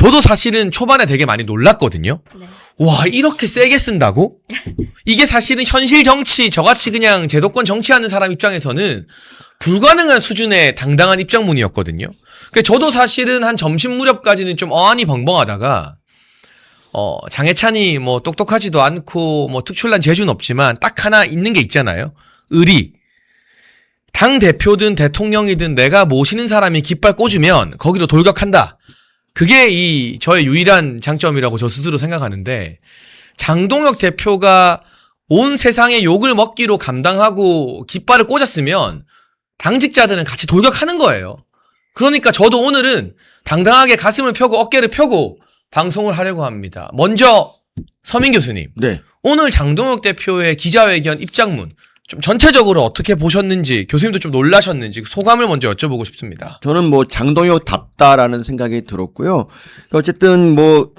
저도 사실은 초반에 되게 많이 놀랐거든요. 네. 와, 이렇게 세게 쓴다고? 이게 사실은 현실 정치, 저같이 그냥 제도권 정치하는 사람 입장에서는 불가능한 수준의 당당한 입장문이었거든요. 그러니까 저도 사실은 한 점심 무렵까지는 좀 어안이 벙벙하다가 장해찬이 뭐 똑똑하지도 않고 뭐 특출난 재주는 없지만 딱 하나 있는 게 있잖아요. 의리. 당 대표든 대통령이든 내가 모시는 사람이 깃발 꽂으면 거기로 돌격한다. 그게 저의 유일한 장점이라고 저 스스로 생각하는데, 장동혁 대표가 온 세상의 욕을 먹기로 감당하고 깃발을 꽂았으면 당직자들은 같이 돌격하는 거예요. 그러니까 저도 오늘은 당당하게 가슴을 펴고 어깨를 펴고 방송을 하려고 합니다. 먼저 서민 교수님, 네. 오늘 장동혁 대표의 기자회견 입장문 좀 전체적으로 어떻게 보셨는지, 교수님도 좀 놀라셨는지 소감을 먼저 여쭤보고 싶습니다. 저는 뭐 장동혁답다라는 생각이 들었고요. 어쨌든 뭐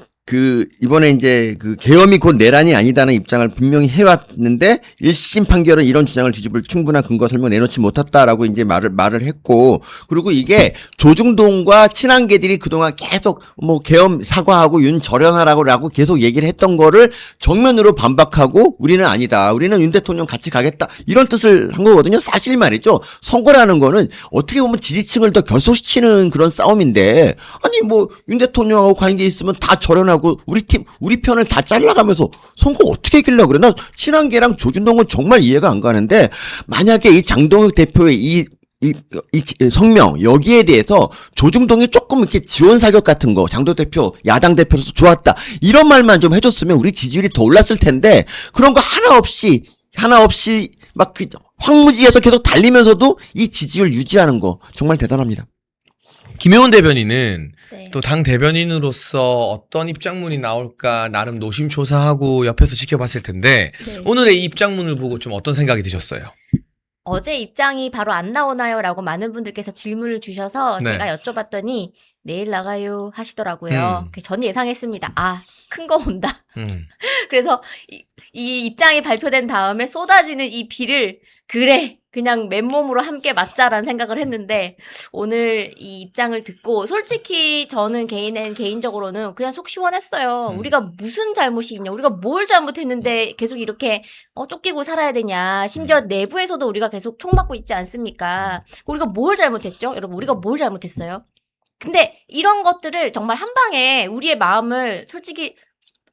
이번에 이제 계엄이 곧 내란이 아니다는 입장을 분명히 해왔는데 1심 판결은 이런 주장을 뒤집을 충분한 근거 설명 내놓지 못했다라고 이제 말을 했고, 그리고 이게 조중동과 친한계들이 그동안 계속 뭐 계엄 사과하고 윤 절연하라고 계속 얘기를 했던 거를 정면으로 반박하고 우리는 아니다. 우리는 윤 대통령 같이 가겠다. 이런 뜻을 한 거거든요. 사실 말이죠. 선거라는 거는 어떻게 보면 지지층을 더 결속시키는 그런 싸움인데, 아니 뭐 윤 대통령하고 관계 있으면 다 절연하고 우리 편을 다 잘라가면서 선거 어떻게 이기려고 그래? 나 친한계랑 조준동은 정말 이해가 안 가는데, 만약에 이 장동혁 대표의 이 성명 여기에 대해서 조중동이 조금 이렇게 지원 사격 같은 거, 장동혁 대표 야당 대표로서 좋았다 이런 말만 좀 해줬으면 우리 지지율이 더 올랐을 텐데, 그런 거 하나 없이 막 황무지에서 계속 달리면서도 이 지지율 유지하는 거 정말 대단합니다. 김혜원 대변인은 네. 또 당 대변인으로서 어떤 입장문이 나올까 나름 노심초사하고 옆에서 지켜봤을 텐데, 네. 오늘의 이 입장문을 보고 좀 어떤 생각이 드셨어요? 어제 입장이 바로 안 나오나요? 라고 많은 분들께서 질문을 주셔서 네. 제가 여쭤봤더니 내일 나가요 하시더라고요. 저는 예상했습니다. 아, 큰 거 온다. 그래서 이 입장이 발표된 다음에 쏟아지는 이 비를 그래 그냥 맨몸으로 함께 맞자라는 생각을 했는데, 오늘 이 입장을 듣고 솔직히 저는 개인적으로는 그냥 속 시원했어요. 우리가 무슨 잘못이 있냐, 우리가 뭘 잘못했는데 계속 이렇게 쫓기고 살아야 되냐, 심지어 내부에서도 우리가 계속 총 맞고 있지 않습니까? 우리가 뭘 잘못했죠? 여러분, 우리가 뭘 잘못했어요? 근데 이런 것들을 정말 한 방에 우리의 마음을 솔직히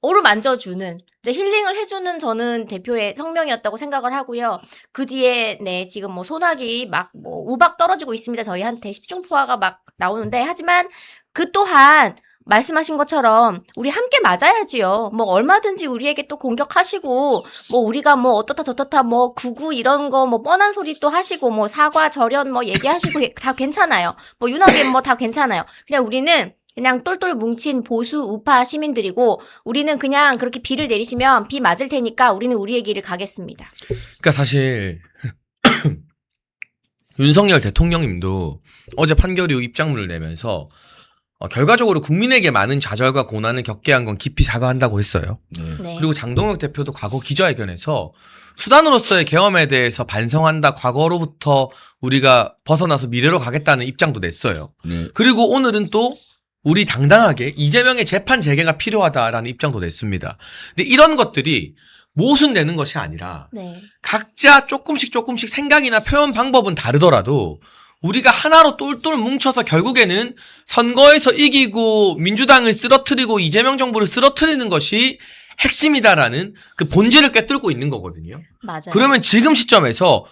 어루만져주는, 이제 힐링을 해주는 저는 대표의 성명이었다고 생각을 하고요. 그 뒤에 지금 뭐 소나기 막 뭐 우박 떨어지고 있습니다. 저희한테 십중포화가 막 나오는데, 하지만 그 또한 말씀하신 것처럼 우리 함께 맞아야지요. 뭐 얼마든지 우리에게 또 공격하시고 뭐 우리가 뭐 어떻다 저떻다 뭐 구구 이런 거 뭐 뻔한 소리 또 하시고 뭐 사과 절연 뭐 얘기하시고 다 괜찮아요. 뭐 윤호님 뭐 다 괜찮아요. 그냥 우리는 그냥 똘똘 뭉친 보수 우파 시민들이고, 우리는 그냥 그렇게 비를 내리시면 비 맞을 테니까 우리는 우리의 길을 가겠습니다. 그러니까 사실 윤석열 대통령님도 어제 판결 이후 입장문을 내면서 결과적으로 국민에게 많은 좌절과 고난을 겪게 한 건 깊이 사과한다고 했어요. 네. 그리고 장동혁 대표도 과거 기자회견에서 수단으로서의 계엄에 대해서 반성한다, 과거로부터 우리가 벗어나서 미래로 가겠다는 입장도 냈어요. 네. 그리고 오늘은 또 우리 당당하게 이재명의 재판 재개가 필요하다라는 입장도 냈습니다. 근데 이런 것들이 모순되는 것이 아니라 네. 각자 조금씩 생각이나 표현 방법은 다르더라도 우리가 하나로 똘똘 뭉쳐서 결국에는 선거에서 이기고 민주당을 쓰러뜨리고 이재명 정부를 쓰러뜨리는 것이 핵심이다라는 그 본질을 꿰뚫고 있는 거거든요. 맞아요. 그러면 지금 시점에서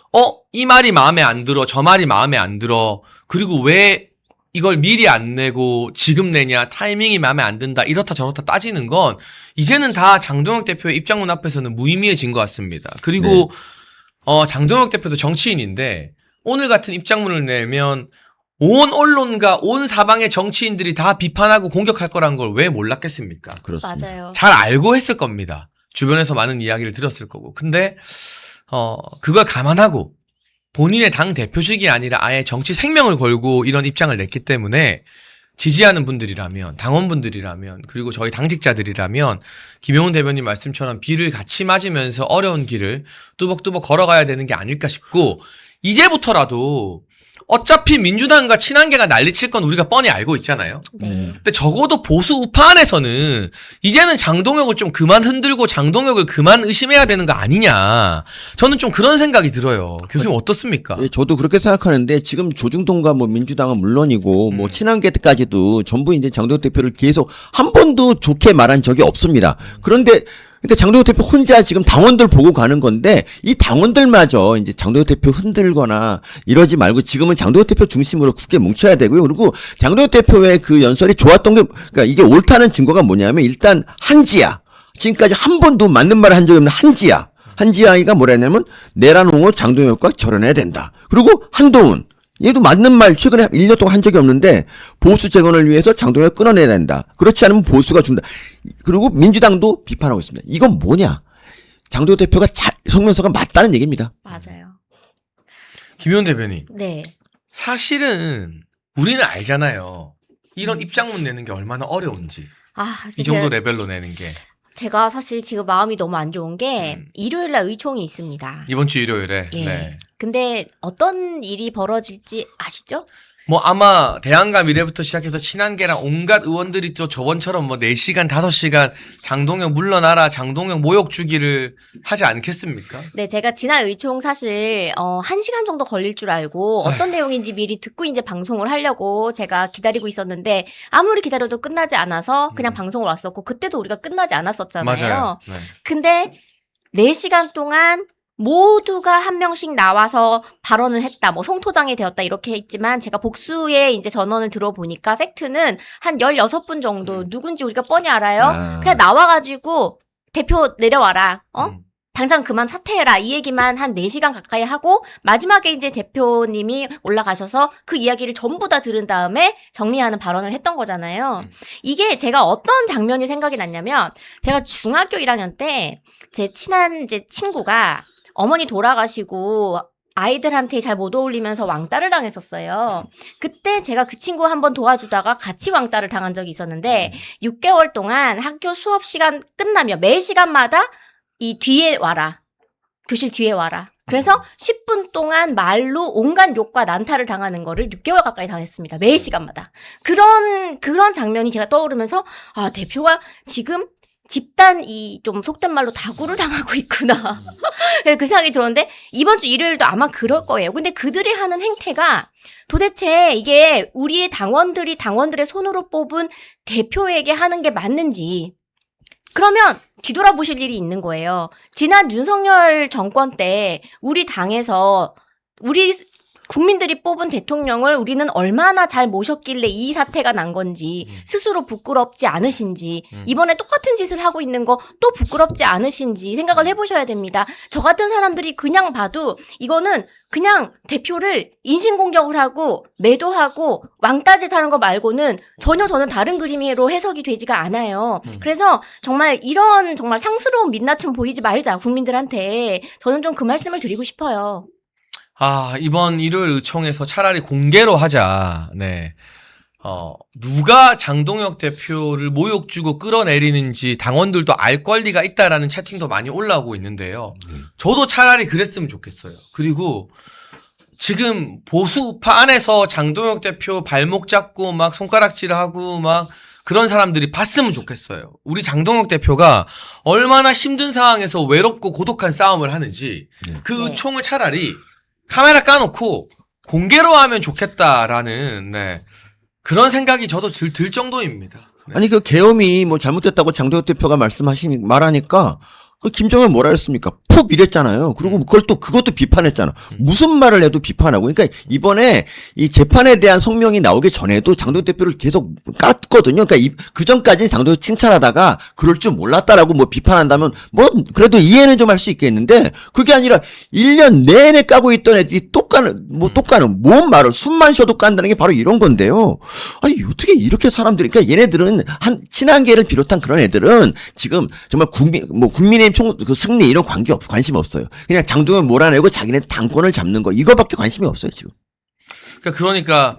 이 말이 마음에 안 들어, 저 말이 마음에 안 들어, 그리고 왜 이걸 미리 안 내고 지금 내냐, 타이밍이 마음에 안 든다, 이렇다 저렇다 따지는 건 이제는 다 장동혁 대표의 입장문 앞에서는 무의미해진 것 같습니다. 그리고 장동혁 대표도 정치인인데 오늘 같은 입장문을 내면 온 언론과 온 사방의 정치인들이 다 비판하고 공격할 거란 걸 왜 몰랐겠습니까? 그렇습니다. 맞아요. 잘 알고 했을 겁니다. 주변에서 많은 이야기를 들었을 거고. 근데 그걸 감안하고 본인의 당 대표직이 아니라 아예 정치 생명을 걸고 이런 입장을 냈기 때문에 지지하는 분들이라면, 당원분들이라면, 그리고 저희 당직자들이라면 김용훈 대변인 말씀처럼 비를 같이 맞으면서 어려운 길을 뚜벅뚜벅 걸어가야 되는 게 아닐까 싶고, 이제부터라도 어차피 민주당과 친한계가 난리칠 건 우리가 뻔히 알고 있잖아요. 네. 근데 적어도 보수 우파 안에서는 이제는 장동혁을 좀 그만 흔들고 장동혁을 그만 의심해야 되는 거 아니냐. 저는 좀 그런 생각이 들어요. 교수님 어떻습니까? 예, 저도 그렇게 생각하는데 지금 조중동과 뭐 민주당은 물론이고 뭐 친한계까지도 전부 이제 장동혁 대표를 계속 한 번도 좋게 말한 적이 없습니다. 그런데 그러니까 장동혁 대표 혼자 지금 당원들 보고 가는 건데 이 당원들마저 이제 장동혁 대표 흔들거나 이러지 말고 지금은 장동혁 대표 중심으로 굳게 뭉쳐야 되고요. 그리고 장동혁 대표의 그 연설이 좋았던 게 그러니까 이게 옳다는 증거가 뭐냐면 일단 한지야. 지금까지 한 번도 맞는 말을 한 적이 없는 한지야. 한지아이가 뭐라 했냐면 내란홍호 장동혁과 결혼해야 된다. 그리고 한동훈. 얘도 맞는 말 최근에 1년 동안 한 적이 없는데 보수 재건을 위해서 장동혁을 끊어내야 된다. 그렇지 않으면 보수가 준다. 그리고 민주당도 비판하고 있습니다. 이건 뭐냐? 장동혁 대표가 성명서가 맞다는 얘기입니다. 맞아요. 김효은 대변인. 네. 사실은 우리는 알잖아요. 이런 입장문 내는 게 얼마나 어려운지. 아, 이 정도 레벨로 내는 게. 제가 사실 지금 마음이 너무 안 좋은 게 일요일 날 의총이 있습니다. 이번 주 일요일에. 예. 네. 근데 어떤 일이 벌어질지 아시죠? 뭐 아마 대한과 미래부터 시작해서 친한계랑 온갖 의원들이 또 저번처럼 뭐 4시간, 5시간 장동혁 물러나라, 장동혁 모욕 주기를 하지 않겠습니까? 네, 제가 지난 의총 사실 1시간 정도 걸릴 줄 알고 어떤 내용인지 미리 듣고 이제 방송을 하려고 제가 기다리고 있었는데 아무리 기다려도 끝나지 않아서 그냥 방송을 왔었고 그때도 우리가 끝나지 않았었잖아요. 맞아요. 네. 근데 4시간 동안 모두가 한 명씩 나와서 발언을 했다. 뭐 성토장이 되었다. 이렇게 했지만 제가 복수의 이제 전원을 들어보니까 팩트는 한 16분 정도 누군지 우리가 뻔히 알아요. 그냥 나와가지고 대표 내려와라. 당장 그만 사퇴해라. 이 얘기만 한 4시간 가까이 하고 마지막에 이제 대표님이 올라가셔서 그 이야기를 전부 다 들은 다음에 정리하는 발언을 했던 거잖아요. 이게 제가 어떤 장면이 생각이 났냐면 제가 중학교 1학년 때 제 친한 이제 친구가 어머니 돌아가시고 아이들한테 잘 못 어울리면서 왕따를 당했었어요. 그때 제가 그 친구 한번 도와주다가 같이 왕따를 당한 적이 있었는데 6개월 동안 학교 수업 시간 끝나면 매 시간마다 이 뒤에 와라. 교실 뒤에 와라. 그래서 10분 동안 말로 온갖 욕과 난타를 당하는 거를 6개월 가까이 당했습니다. 매 시간마다. 그런 장면이 제가 떠오르면서 아, 대표가 지금 집단 좀 속된 말로 다구를 당하고 있구나. 그 생각이 들었는데 이번 주 일요일도 아마 그럴 거예요. 근데 그들이 하는 행태가 도대체 이게 우리의 당원들이 당원들의 손으로 뽑은 대표에게 하는 게 맞는지 그러면 뒤돌아보실 일이 있는 거예요. 지난 윤석열 정권 때 우리 당에서 우리 국민들이 뽑은 대통령을 우리는 얼마나 잘 모셨길래 이 사태가 난 건지 스스로 부끄럽지 않으신지 이번에 똑같은 짓을 하고 있는 거 또 부끄럽지 않으신지 생각을 해보셔야 됩니다. 저 같은 사람들이 그냥 봐도 이거는 그냥 대표를 인신공격을 하고 매도하고 왕따짓 하는 거 말고는 전혀 저는 다른 그림으로 해석이 되지가 않아요. 그래서 정말 이런 정말 상스러운 민낯은 보이지 말자 국민들한테 저는 좀 그 말씀을 드리고 싶어요. 아, 이번 일요일 의총에서 차라리 공개로 하자. 네. 누가 장동혁 대표를 모욕 주고 끌어내리는지 당원들도 알 권리가 있다라는 채팅도 많이 올라오고 있는데요. 저도 차라리 그랬으면 좋겠어요. 그리고 지금 보수 우파 안에서 장동혁 대표 발목 잡고 막 손가락질하고 막 그런 사람들이 봤으면 좋겠어요. 우리 장동혁 대표가 얼마나 힘든 상황에서 외롭고 고독한 싸움을 하는지 그 의총을 차라리 카메라 까놓고 공개로 하면 좋겠다라는 그런 생각이 저도 들 정도입니다. 네. 아니 그 계엄이 뭐 잘못됐다고 장동혁 대표가 말하니까 그 김정은 뭐라 했습니까? 푹 이랬잖아요. 그리고 그것도 비판했잖아. 무슨 말을 해도 비판하고. 그러니까 이번에 이 재판에 대한 성명이 나오기 전에도 장동혁 대표를 계속 깠거든요. 그러니까 그 전까지 장동혁 칭찬하다가 그럴 줄 몰랐다라고 뭐 비판한다면 뭐 그래도 이해는 좀 할 수 있겠는데 그게 아니라 1년 내내 까고 있던 애들이 또 까는 뭔 말을 숨만 쉬어도 깐다는 게 바로 이런 건데요. 아니 어떻게 이렇게 사람들이 그러니까 얘네들은 친한계를 비롯한 그런 애들은 지금 정말 국민의힘 그 승리 이런 관심 없어요. 그냥 장동혁 몰아내고 자기네 당권을 잡는 거 이거밖에 관심이 없어요 지금. 그러니까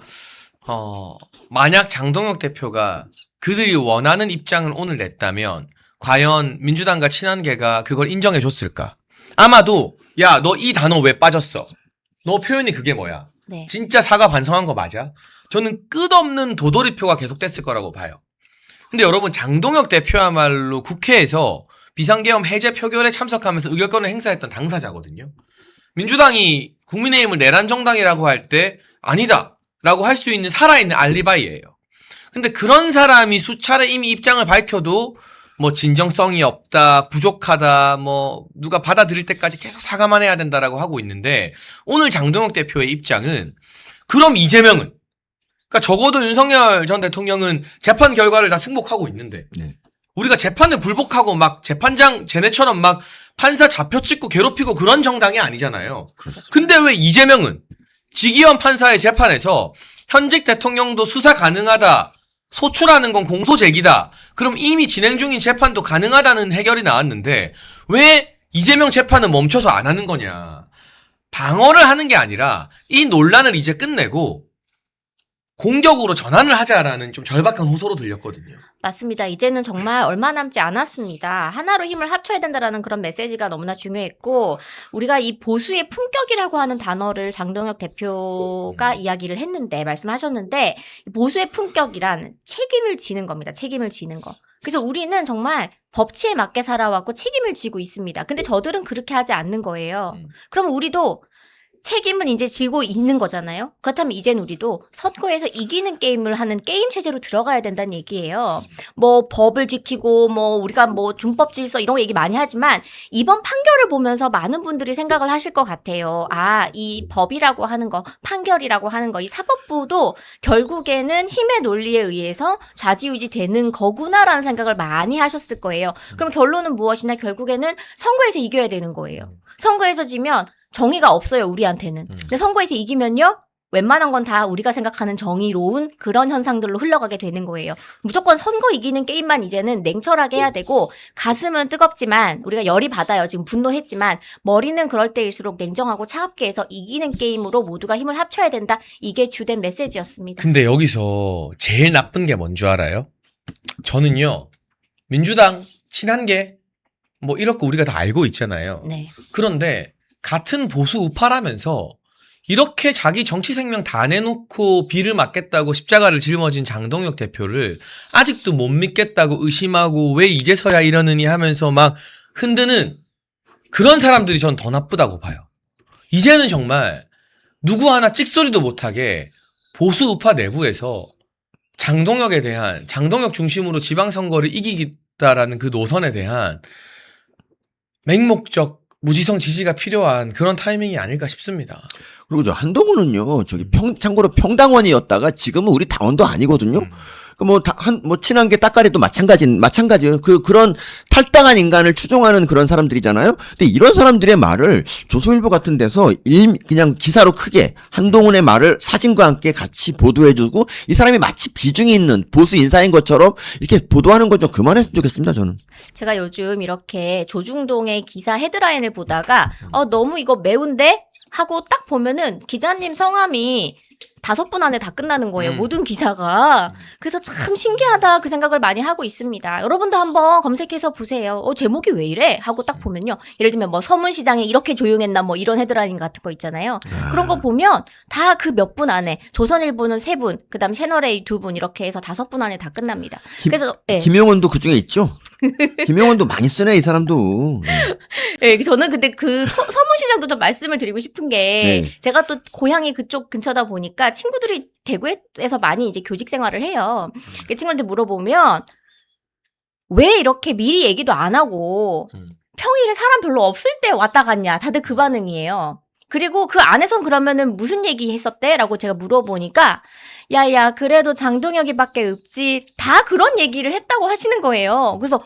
만약 장동혁 대표가 그들이 원하는 입장을 오늘 냈다면 과연 민주당과 친한계가 그걸 인정해 줬을까? 아마도 야, 너 이 단어 왜 빠졌어? 너 표현이 그게 뭐야? 네. 진짜 사과 반성한 거 맞아? 저는 끝없는 도돌이표가 계속됐을 거라고 봐요. 근데 여러분 장동혁 대표야말로 국회에서 비상계엄 해제 표결에 참석하면서 의결권을 행사했던 당사자거든요. 민주당이 국민의힘을 내란 정당이라고 할 때 아니다 라고 할 수 있는 살아있는 알리바이예요. 근데 그런 사람이 수차례 이미 입장을 밝혀도 뭐 진정성이 없다, 부족하다, 뭐 누가 받아들일 때까지 계속 사과만 해야 된다라고 하고 있는데 오늘 장동혁 대표의 입장은 그럼 이재명은 그러니까 적어도 윤석열 전 대통령은 재판 결과를 다 승복하고 있는데 네. 우리가 재판을 불복하고 막 재판장 쟤네처럼 막 판사 잡혀 찍고 괴롭히고 그런 정당이 아니잖아요. 그렇습니다. 근데 왜 이재명은 지기현 판사의 재판에서 현직 대통령도 수사 가능하다. 소추라는 건 공소 제기다. 그럼 이미 진행 중인 재판도 가능하다는 해결이 나왔는데 왜 이재명 재판은 멈춰서 안 하는 거냐. 방어를 하는 게 아니라 이 논란을 이제 끝내고 공격으로 전환을 하자라는 좀 절박한 호소로 들렸거든요. 맞습니다. 이제는 정말 얼마 남지 않았습니다. 하나로 힘을 합쳐야 된다라는 그런 메시지가 너무나 중요했고 우리가 이 보수의 품격이라고 하는 단어를 장동혁 대표가 이야기를 했는데 말씀하셨는데 보수의 품격이란 책임을 지는 겁니다. 책임을 지는 거. 그래서 우리는 정말 법치에 맞게 살아왔고 책임을 지고 있습니다. 근데 저들은 그렇게 하지 않는 거예요. 그럼 우리도 책임은 이제 지고 있는 거잖아요. 그렇다면 이젠 우리도 선거에서 이기는 게임을 하는 게임 체제로 들어가야 된다는 얘기예요. 뭐 법을 지키고 뭐 우리가 뭐 준법 질서 이런 거 얘기 많이 하지만 이번 판결을 보면서 많은 분들이 생각을 하실 것 같아요. 아, 이 법이라고 하는 거, 판결이라고 하는 거, 이 사법부도 결국에는 힘의 논리에 의해서 좌지우지 되는 거구나라는 생각을 많이 하셨을 거예요. 그럼 결론은 무엇이나 결국에는 선거에서 이겨야 되는 거예요. 선거에서 지면 정의가 없어요, 우리한테는. 근데 선거에서 이기면요, 웬만한 건 다 우리가 생각하는 정의로운 그런 현상들로 흘러가게 되는 거예요. 무조건 선거 이기는 게임만 이제는 냉철하게 해야 되고, 가슴은 뜨겁지만, 우리가 열이 받아요. 지금 분노했지만, 머리는 그럴 때일수록 냉정하고 차갑게 해서 이기는 게임으로 모두가 힘을 합쳐야 된다. 이게 주된 메시지였습니다. 근데 여기서 제일 나쁜 게 뭔 줄 알아요? 저는요, 민주당 친한 게 뭐 이렇게 우리가 다 알고 있잖아요. 네. 그런데 같은 보수 우파라면서 이렇게 자기 정치 생명 다 내놓고 비를 맞겠다고 십자가를 짊어진 장동혁 대표를 아직도 못 믿겠다고 의심하고 왜 이제서야 이러느니 하면서 막 흔드는 그런 사람들이 전 더 나쁘다고 봐요. 이제는 정말 누구 하나 찍소리도 못하게 보수 우파 내부에서 장동혁에 대한 장동혁 중심으로 지방선거를 이기겠다라는 그 노선에 대한 맹목적 무지성 지지가 필요한 그런 타이밍이 아닐까 싶습니다. 그리고 저 한동훈은요, 참고로 평당원이었다가 지금은 우리 당원도 아니거든요. 뭐 친한 게 따까리도 마찬가지예요. 그런 탈당한 인간을 추종하는 그런 사람들이잖아요. 근데 이런 사람들의 말을 조선일보 같은 데서 그냥 기사로 크게 한동훈의 말을 사진과 함께 같이 보도해주고 이 사람이 마치 비중이 있는 보수 인사인 것처럼 이렇게 보도하는 건 좀 그만했으면 좋겠습니다, 저는. 제가 요즘 이렇게 조중동의 기사 헤드라인을 보다가 너무 이거 매운데? 하고 딱 보면은 기자님 성함이 5분 안에 다 끝나는 거예요. 모든 기사가. 그래서 참 신기하다 그 생각을 많이 하고 있습니다. 여러분도 한번 검색해서 보세요. 제목이 왜 이래? 하고 딱 보면요. 예를 들면 뭐 서문시장에 이렇게 조용했나 뭐 이런 헤드라인 같은 거 있잖아요. 그런 거 보면 다 그 몇 분 안에 조선일보는 3분, 그다음 채널A 2분 이렇게 해서 5분 안에 다 끝납니다. 그래서 예. 김용원도 그중에 있죠? 김용원도 많이 쓰네, 이 사람도. 예, 저는 근데 그 서문시장도 좀 말씀을 드리고 싶은 게 네. 제가 또 고향이 그쪽 근처다 보니까 친구들이 대구에서 많이 이제 교직 생활을 해요. 그 친구한테 물어보면 왜 이렇게 미리 얘기도 안 하고 평일에 사람 별로 없을 때 왔다 갔냐. 다들 그 반응이에요. 그리고 그 안에선 그러면은 무슨 얘기 했었대? 라고 제가 물어보니까 야야 그래도 장동혁이밖에 없지. 다 그런 얘기를 했다고 하시는 거예요. 그래서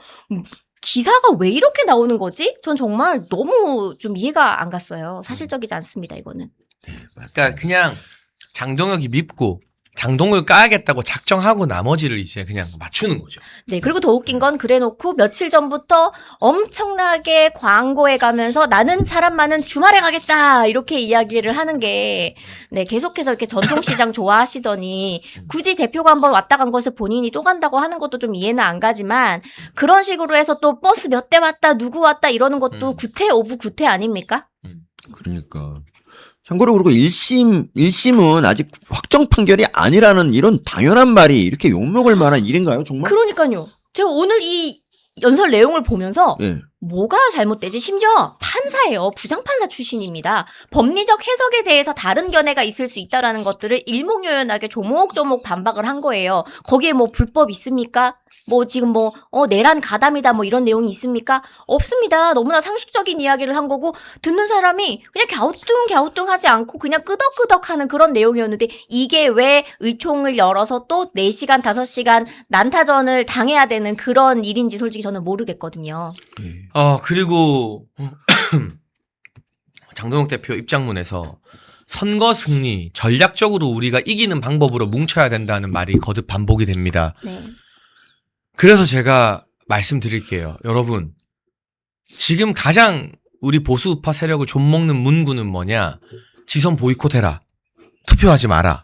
기사가 왜 이렇게 나오는 거지? 전 정말 너무 좀 이해가 안 갔어요. 사실적이지 않습니다, 이거는. 그러니까 그냥 장동혁이 밉고 장동혁을 까야겠다고 작정하고 나머지를 이제 그냥 맞추는 거죠. 네, 그리고 더 웃긴 건 그래놓고 며칠 전부터 엄청나게 광고에 가면서 나는 사람 많은 주말에 가겠다 이렇게 이야기를 하는 게 네, 계속해서 이렇게 전통시장 좋아하시더니 굳이 대표가 한번 왔다 간 것을 본인이 또 간다고 하는 것도 좀 이해는 안 가지만 그런 식으로 해서 또 버스 몇 대 왔다 누구 왔다 이러는 것도 구태 오브 구태 아닙니까? 그러니까. 참고로 그리고 1심은 아직 확정 판결이 아니라는 이런 당연한 말이 이렇게 욕먹을 만한 일인가요, 정말? 그러니까요. 제가 오늘 이 연설 내용을 보면서 예. 뭐가 잘못되지? 심지어 판사예요. 부장판사 출신입니다. 법리적 해석에 대해서 다른 견해가 있을 수 있다라는 것들을 일목요연하게 조목조목 반박을 한 거예요. 거기에 뭐 불법 있습니까? 뭐 지금 내란 가담이다 뭐 이런 내용이 있습니까? 없습니다. 너무나 상식적인 이야기를 한 거고 듣는 사람이 그냥 갸우뚱하지 않고 그냥 끄덕끄덕하는 그런 내용이었는데 이게 왜 의총을 열어서 또 4시간, 5시간 난타전을 당해야 되는 그런 일인지 솔직히 저는 모르겠거든요. 그리고 장동혁 대표 입장문에서 선거 승리, 전략적으로 우리가 이기는 방법으로 뭉쳐야 된다는 말이 거듭 반복이 됩니다. 네. 그래서 제가 말씀드릴게요. 여러분, 지금 가장 우리 보수 우파 세력을 좀먹는 문구는 뭐냐? 지선 보이콧해라. 투표하지 마라.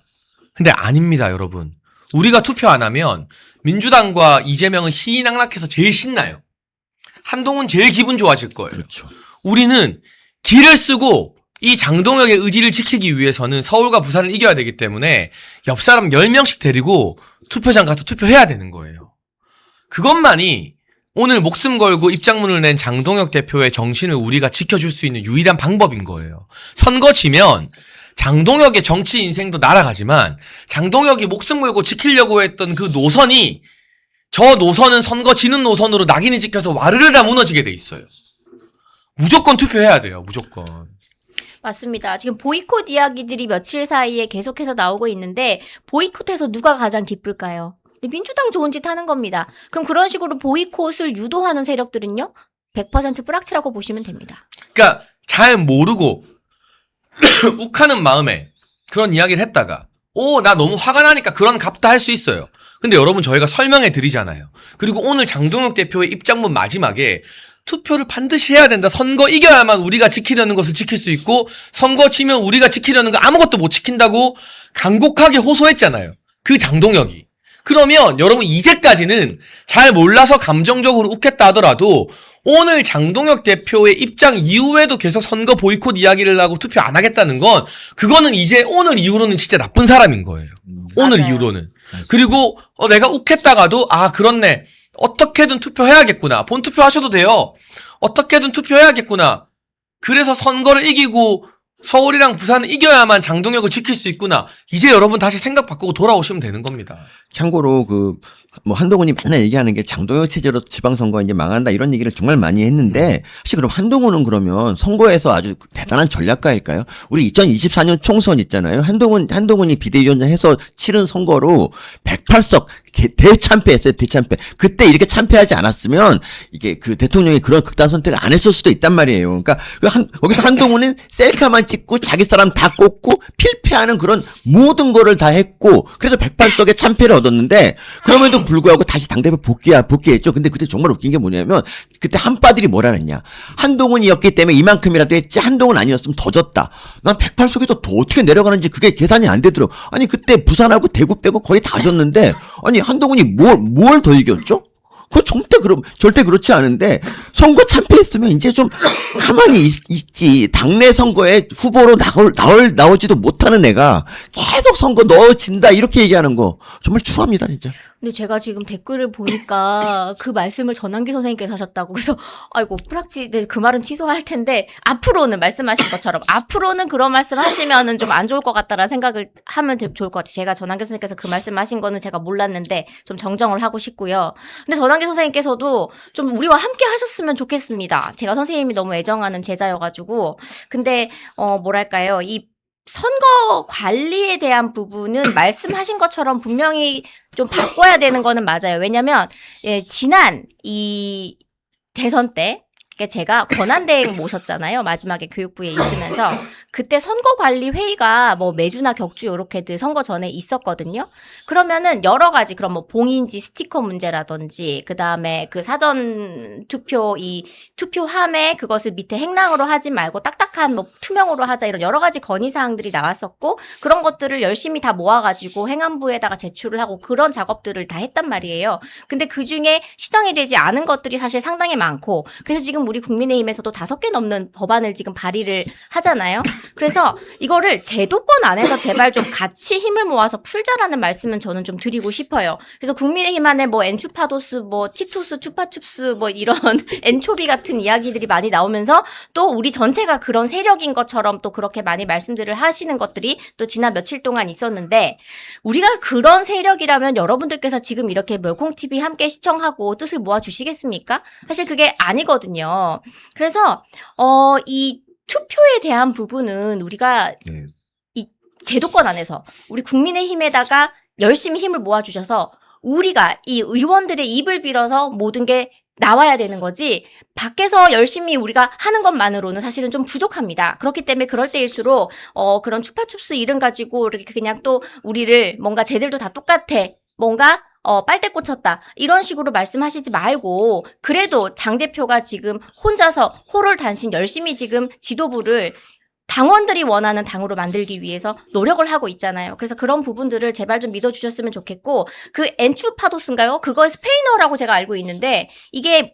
근데 아닙니다, 여러분. 우리가 투표 안 하면 민주당과 이재명은 희희낙낙해서 제일 신나요. 한동훈 제일 기분 좋아질 거예요. 그렇죠. 우리는 기를 쓰고 이 장동혁의 의지를 지키기 위해서는 서울과 부산을 이겨야 되기 때문에 옆 사람 10명씩 데리고 투표장 가서 투표해야 되는 거예요. 그것만이 오늘 목숨 걸고 입장문을 낸 장동혁 대표의 정신을 우리가 지켜줄 수 있는 유일한 방법인 거예요. 선거 지면 장동혁의 정치 인생도 날아가지만 장동혁이 목숨 걸고 지키려고 했던 그 노선이 저 노선은 선거 지는 노선으로 낙인이 찍혀서 와르르 다 무너지게 돼 있어요. 무조건 투표해야 돼요. 무조건. 맞습니다. 지금 보이콧 이야기들이 며칠 사이에 계속해서 나오고 있는데 보이콧해서 누가 가장 기쁠까요? 민주당 좋은 짓 하는 겁니다. 그럼 그런 식으로 보이콧을 유도하는 세력들은요? 100% 뿌락치라고 보시면 됩니다. 그러니까 잘 모르고 욱하는 마음에 그런 이야기를 했다가 나 너무 화가 나니까 그런 값다 할 수 있어요. 근데 여러분 저희가 설명해 드리잖아요. 그리고 오늘 장동혁 대표의 입장문 마지막에 투표를 반드시 해야 된다. 선거 이겨야만 우리가 지키려는 것을 지킬 수 있고 선거 지면 우리가 지키려는 거 아무것도 못 지킨다고 간곡하게 호소했잖아요. 그 장동혁이. 그러면 여러분 이제까지는 잘 몰라서 감정적으로 욱했다 하더라도 오늘 장동혁 대표의 입장 이후에도 계속 선거 보이콧 이야기를 하고 투표 안 하겠다는 건 그거는 이제 오늘 이후로는 진짜 나쁜 사람인 거예요. 오늘 맞아요. 이후로는. 그리고 내가 욱했다가도 그렇네. 어떻게든 투표해야겠구나. 본투표 하셔도 돼요. 어떻게든 투표해야겠구나. 그래서 선거를 이기고 서울이랑 부산을 이겨야만 장동혁을 지킬 수 있구나. 이제 여러분 다시 생각 바꾸고 돌아오시면 되는 겁니다. 참고로 한동훈이 맨날 얘기하는 게 장동혁 체제로 지방선거 이제 망한다 이런 얘기를 정말 많이 했는데 사실 그럼 한동훈은 그러면 선거에서 아주 대단한 전략가일까요? 우리 2024년 총선 있잖아요. 한동훈이 비대위원장 해서 치른 선거로 108석 대참패했어요. 대참패. 그때 이렇게 참패하지 않았으면 이게 그 대통령이 그런 극단 선택을 안 했을 수도 있단 말이에요. 그러니까 거기서 한동훈은 셀카만 찍고 자기 사람 다 꽂고 필패하는 그런 모든 거를 다 했고 그래서 108석의 참패를 얻었는데 그럼에도 불구하고 다시 당대표 복귀했죠. 근데 그때 정말 웃긴 게 뭐냐면 그때 한빠들이 뭐라 그랬냐. 한동훈이었기 때문에 이만큼이라도 했지 한동훈 아니었으면 더 졌다. 난 108석에서 더 어떻게 내려가는지 그게 계산이 안 되더라고. 아니 그때 부산하고 대구 빼고 거의 다 졌는데 아니 한동훈이 뭘 더 이겼죠? 그거 절대 그렇지 않은데 선거 참패했으면 이제 좀 가만히 있지. 당내 선거에 후보로 나오지도 못하는 애가 계속 선거 넣어진다 이렇게 얘기하는 거 정말 추합니다 진짜. 근데 제가 지금 댓글을 보니까 그 말씀을 전환기 선생님께서 하셨다고. 그래서 아이고 프락치 그 말은 취소할 텐데 앞으로는 말씀하신 것처럼 앞으로는 그런 말씀 하시면은 좀 안 좋을 것 같다라는 생각을 하면 좋을 것 같아요. 제가 전환기 선생님께서 그 말씀하신 거는 제가 몰랐는데 좀 정정을 하고 싶고요. 근데 전환기 선생님께서도 좀 우리와 함께 하셨으면 좋겠습니다. 제가 선생님이 너무 애정하는 제자여가지고. 근데 뭐랄까요, 이 선거 관리에 대한 부분은 말씀하신 것처럼 분명히 좀 바꿔야 되는 거는 맞아요. 왜냐면 지난 이 대선 때 제가 권한대행 모셨잖아요. 마지막에 교육부에 있으면서 그때 선거관리 회의가 뭐 매주나 격주 이렇게 선거 전에 있었거든요. 그러면은 여러 가지 그럼 뭐 봉인지 스티커 문제라든지 그 다음에 그 사전 투표 이 투표함에 그것을 밑에 행랑으로 하지 말고 딱딱한 뭐 투명으로 하자 이런 여러 가지 건의 사항들이 나왔었고 그런 것들을 열심히 다 모아가지고 행안부에다가 제출을 하고 그런 작업들을 다 했단 말이에요. 근데 그 중에 시정이 되지 않은 것들이 사실 상당히 많고 그래서 지금 우리 국민의힘에서도 5개 넘는 법안을 지금 발의를 하잖아요. 그래서 이거를 제도권 안에서 제발 좀 같이 힘을 모아서 풀자라는 말씀은 저는 좀 드리고 싶어요. 그래서 국민의힘 안에 뭐 엔추파도스, 뭐 치토스, 추파춥스 뭐 이런 엔초비 같은 이야기들이 많이 나오면서 또 우리 전체가 그런 세력인 것처럼 또 그렇게 많이 말씀들을 하시는 것들이 또 지난 며칠 동안 있었는데 우리가 그런 세력이라면 여러분들께서 지금 이렇게 멸콩TV 함께 시청하고 뜻을 모아주시겠습니까? 사실 그게 아니거든요. 그래서 이 투표에 대한 부분은 우리가 네. 이 제도권 안에서 우리 국민의힘에다가 열심히 힘을 모아주셔서 우리가 이 의원들의 입을 빌어서 모든 게 나와야 되는 거지 밖에서 열심히 우리가 하는 것만으로는 사실은 좀 부족합니다. 그렇기 때문에 그럴 때일수록 그런 추파춥스 이름 가지고 이렇게 그냥 또 우리를 뭔가 쟤들도 다 똑같아 뭔가 빨대 꽂혔다 이런 식으로 말씀하시지 말고 그래도 장 대표가 지금 혼자서 호롤단신 열심히 지금 지도부를 당원들이 원하는 당으로 만들기 위해서 노력을 하고 있잖아요. 그래서 그런 부분들을 제발 좀 믿어주셨으면 좋겠고 그 엔추파도스인가요? 그거의 스페인어라고 제가 알고 있는데 이게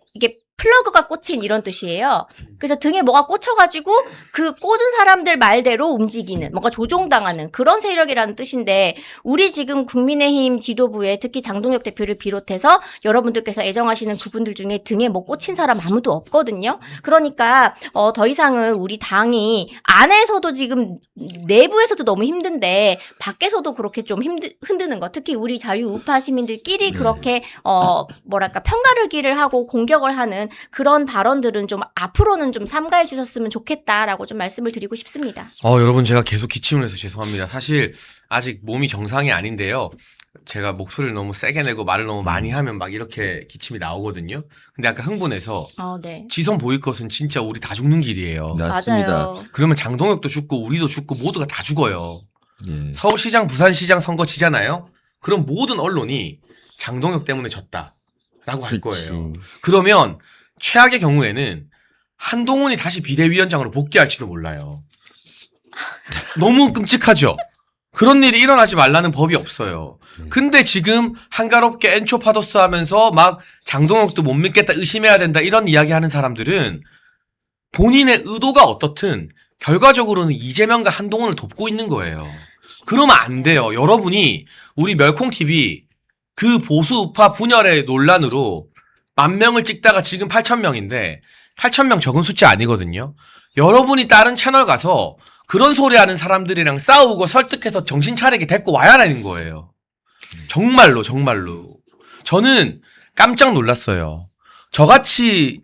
플러그가 꽂힌 이런 뜻이에요. 그래서 등에 뭐가 꽂혀가지고 그 꽂은 사람들 말대로 움직이는 뭔가 조종당하는 그런 세력이라는 뜻인데 우리 지금 국민의힘 지도부에 특히 장동혁 대표를 비롯해서 여러분들께서 애정하시는 그분들 중에 등에 뭐 꽂힌 사람 아무도 없거든요. 그러니까 더 이상은 우리 당이 안에서도 지금 내부에서도 너무 힘든데 밖에서도 그렇게 좀 흔드는 거 특히 우리 자유우파 시민들끼리 그렇게 뭐랄까 편가르기를 하고 공격을 하는 그런 발언들은 좀 앞으로는 좀 삼가해 주셨으면 좋겠다라고 좀 말씀을 드리고 싶습니다. 여러분 제가 계속 기침을 해서 죄송합니다. 사실 아직 몸이 정상이 아닌데요. 제가 목소리를 너무 세게 내고 말을 너무 많이 하면 막 이렇게 기침이 나오거든요. 근데 아까 흥분해서 네. 지선 보일 것은 진짜 우리 다 죽는 길이에요. 맞습니다. 맞아요. 그러면 장동혁도 죽고 우리도 죽고 모두가 다 죽어요. 예. 서울시장, 부산시장 선거 지잖아요. 그럼 모든 언론이 장동혁 때문에 졌다라고 할 그렇지. 거예요. 그러면 최악의 경우에는 한동훈이 다시 비대위원장으로 복귀할지도 몰라요. 너무 끔찍하죠? 그런 일이 일어나지 말라는 법이 없어요. 근데 지금 한가롭게 엔초파도스 하면서 막 장동혁도 못 믿겠다, 의심해야 된다 이런 이야기 하는 사람들은 본인의 의도가 어떻든 결과적으로는 이재명과 한동훈을 돕고 있는 거예요. 그러면 안 돼요. 여러분이 우리 멸콩TV 그 보수 우파 분열의 논란으로 10,000명을 찍다가 지금 8,000명인데 8,000명 적은 숫자 아니거든요. 여러분이 다른 채널 가서 그런 소리 하는 사람들이랑 싸우고 설득해서 정신 차리게 데리고 와야 하는 거예요. 정말로. 저는 깜짝 놀랐어요. 저같이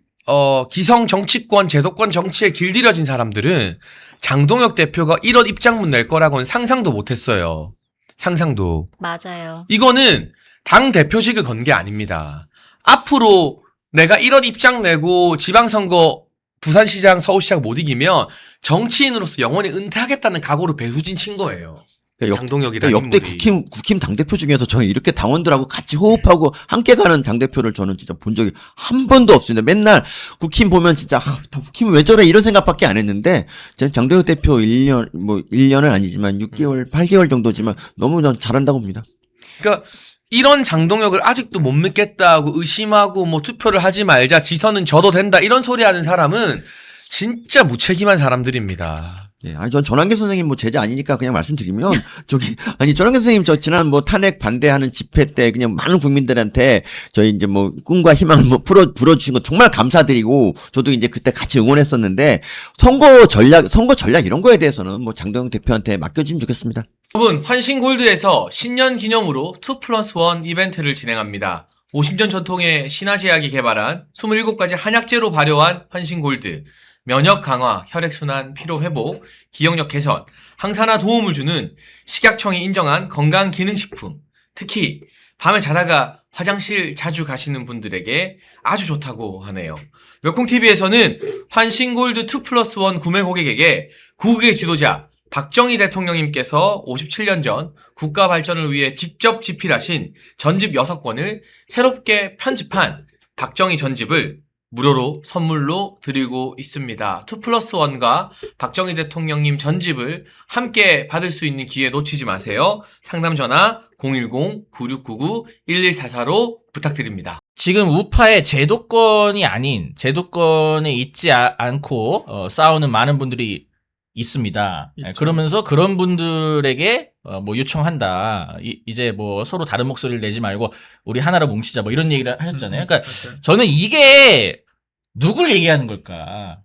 기성 정치권, 제도권 정치에 길들여진 사람들은 장동혁 대표가 이런 입장문 낼 거라고는 상상도 못했어요. 상상도. 맞아요. 이거는 당 대표직을 건 게 아닙니다. 앞으로 내가 이런 입장 내고 지방선거 부산시장, 서울시장 못 이기면 정치인으로서 영원히 은퇴하겠다는 각오로 배수진 친 거예요. 장동혁이라는 역대 인물이. 국힘 당대표 중에서 저는 이렇게 당원들하고 같이 호흡하고 함께 가는 당대표를 저는 진짜 본 적이 한 번도 없습니다. 맨날 국힘 보면 진짜 다 국힘은 왜 저래 이런 생각밖에 안 했는데 장동혁 대표 1년은 아니지만 6개월, 8개월 정도지만 너무 전 잘한다고 봅니다. 그러니까 이런 장동혁을 아직도 못 믿겠다고 의심하고 뭐 투표를 하지 말자, 지선은 져도 된다 이런 소리 하는 사람은 진짜 무책임한 사람들입니다. 예, 전 전환계 선생님 제자 아니니까 그냥 말씀드리면 전환계 선생님 지난 탄핵 반대하는 집회 때 그냥 많은 국민들한테 저희 이제 꿈과 희망을 불어주신 거 정말 감사드리고 저도 이제 그때 같이 응원했었는데 선거 전략 이런 거에 대해서는 장동영 대표한테 맡겨주면 좋겠습니다. 여러분, 환신골드에서 신년 기념으로 2+1 이벤트를 진행합니다. 50년 전통의 신화제약이 개발한 27가지 한약재로 발효한 환신골드. 면역 강화, 혈액순환, 피로 회복, 기억력 개선, 항산화 도움을 주는 식약청이 인정한 건강기능식품. 특히 밤에 자다가 화장실 자주 가시는 분들에게 아주 좋다고 하네요. 멸콩TV에서는 환신골드 2+1 구매 고객에게 구국의 지도자 박정희 대통령님께서 57년 전 국가 발전을 위해 직접 집필하신 전집 6권을 새롭게 편집한 박정희 전집을 무료로 선물로 드리고 있습니다. 2+1과 박정희 대통령님 전집을 함께 받을 수 있는 기회 놓치지 마세요. 상담 전화 010-9699-1144로 부탁드립니다. 지금 우파의 제도권이 아닌 제도권에 있지 않고 싸우는 많은 분들이 있습니다. 있죠. 그러면서 그런 분들에게 뭐 요청한다. 이제 뭐 서로 다른 목소리를 내지 말고 우리 하나로 뭉치자 뭐 이런 얘기를 하셨잖아요. 그러니까 맞아요. 저는 이게 누굴 얘기하는 걸까?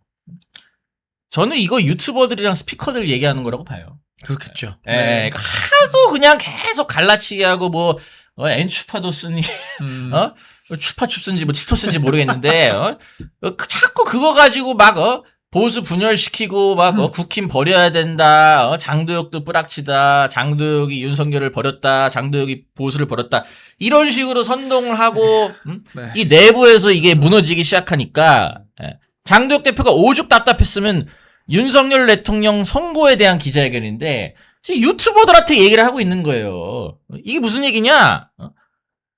저는 이거 유튜버들이랑 스피커들 얘기하는 거라고 봐요. 그렇겠죠. 예, 그러니까 하도 그냥 계속 갈라치기 하고 뭐 엔추파도 쓰니 추파춥스인지 뭐 치토스인지 모르겠는데 자꾸 그거 가지고 막 보수 분열시키고 막 국힘 버려야 된다. 장도혁도 뿌락치다. 장도혁이 윤석열을 버렸다. 장도혁이 보수를 버렸다. 이런 식으로 선동을 하고 네. 이 내부에서 이게 무너지기 시작하니까 장도혁 대표가 오죽 답답했으면 윤석열 대통령 선거에 대한 기자회견인데 유튜버들한테 얘기를 하고 있는 거예요. 이게 무슨 얘기냐?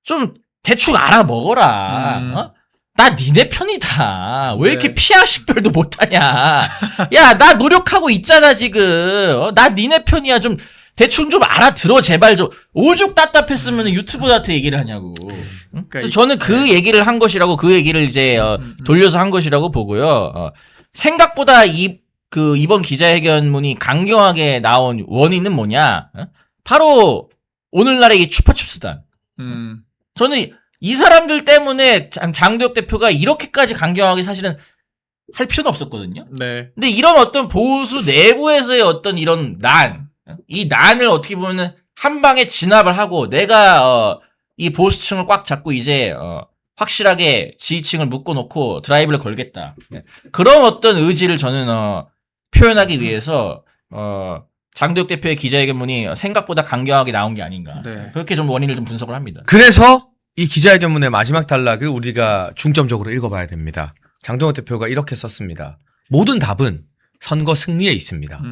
좀 대충 알아먹어라. 나 니네 편이다. 왜 이렇게 네. 피아 식별도 못하냐. 야, 나 노력하고 있잖아, 지금. 나 니네 편이야. 좀, 대충 좀 알아들어, 제발 좀. 오죽 답답했으면 유튜버한테 얘기를 하냐고. 응? 그래서 저는 그 얘기를 한 것이라고, 그 얘기를 이제, 돌려서 한 것이라고 보고요. 생각보다 이번 기자회견문이 강경하게 나온 원인은 뭐냐. 바로, 오늘날의 이 추파춥스단. 저는 이 사람들 때문에 장도혁 대표가 이렇게까지 강경하게 사실은 할 필요는 없었거든요. 네. 근데 이런 어떤 보수 내부에서의 어떤 이런 이 난을 어떻게 보면 한 방에 진압을 하고 내가 이 보수층을 꽉 잡고 이제 확실하게 지지층을 묶어놓고 드라이브를 걸겠다. 그런 어떤 의지를 저는 표현하기 위해서 장도혁 대표의 기자회견문이 생각보다 강경하게 나온 게 아닌가. 네. 그렇게 좀 원인을 좀 분석을 합니다. 그래서 이 기자회견문의 마지막 단락을 우리가 중점적으로 읽어봐야 됩니다. 장동혁 대표가 이렇게 썼습니다. 모든 답은 선거 승리에 있습니다.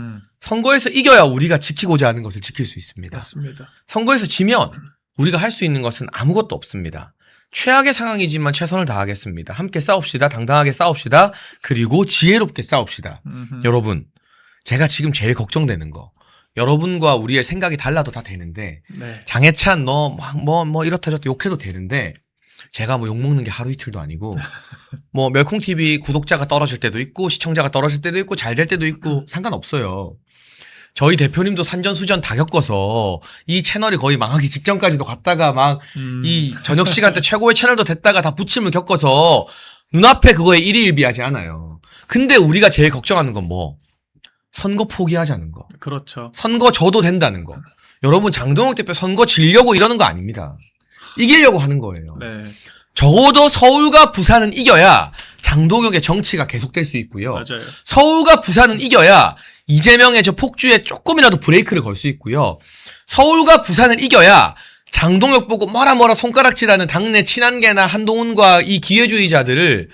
선거에서 이겨야 우리가 지키고자 하는 것을 지킬 수 있습니다. 맞습니다. 선거에서 지면 우리가 할 수 있는 것은 아무것도 없습니다. 최악의 상황이지만 최선을 다하겠습니다. 함께 싸웁시다. 당당하게 싸웁시다. 그리고 지혜롭게 싸웁시다. 여러분, 제가 지금 제일 걱정되는 거. 여러분과 우리의 생각이 달라도 다 되는데 네. 장해찬 너 뭐 이렇다 저렇다 욕해도 되는데 제가 뭐 욕먹는 게 하루 이틀도 아니고 뭐 멸콩TV 구독자가 떨어질 때도 있고 시청자가 떨어질 때도 있고 잘 될 때도 있고 상관없어요. 저희 대표님도 산전수전 다 겪어서 이 채널이 거의 망하기 직전까지도 갔다가 막 이 저녁 시간대 최고의 채널도 됐다가 다 부침을 겪어서 눈앞에 그거에 일희일비하지 않아요. 근데 우리가 제일 걱정하는 건 뭐? 선거 포기하자는 거. 그렇죠. 선거 져도 된다는 거. 여러분 장동혁 대표 선거 지려고 이러는 거 아닙니다. 이기려고 하는 거예요. 네. 적어도 서울과 부산은 이겨야 장동혁의 정치가 계속될 수 있고요. 맞아요. 서울과 부산은 이겨야 이재명의 저 폭주에 조금이라도 브레이크를 걸 수 있고요. 서울과 부산을 이겨야 장동혁 보고 뭐라 손가락질하는 당내 친한계나 한동훈과 이 기회주의자들을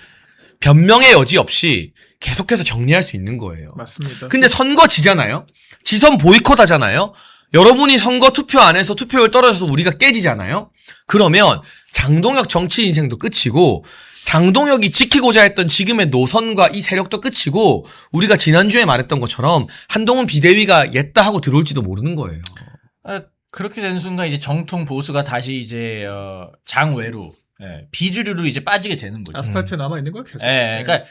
변명의 여지 없이 계속해서 정리할 수 있는 거예요. 맞습니다. 근데 선거 지잖아요? 지선 보이콧 하잖아요? 여러분이 선거 투표 안 해서 투표율 떨어져서 우리가 깨지잖아요? 그러면 장동혁 정치 인생도 끝이고 장동혁이 지키고자 했던 지금의 노선과 이 세력도 끝이고 우리가 지난주에 말했던 것처럼 한동훈 비대위가 옛다 하고 들어올지도 모르는 거예요. 그렇게 된 순간 이제 정통 보수가 다시 이제 장외로 비주류로 이제 빠지게 되는 거죠. 아스팔트에 남아 있는 거야 계속. 그러니까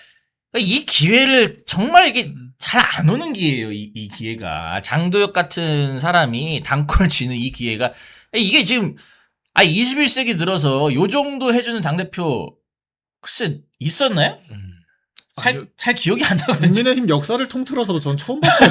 이 기회를 정말 이게 잘 안 오는 기회예요. 이 기회가 장도혁 같은 사람이 당권을 쥐는 이 기회가 이게 지금 21세기 들어서 요 정도 해주는 당대표 글쎄 있었나요? 잘 기억이 안 나거든요. 국민의힘 역사를 통틀어서도 전 처음 봤어요.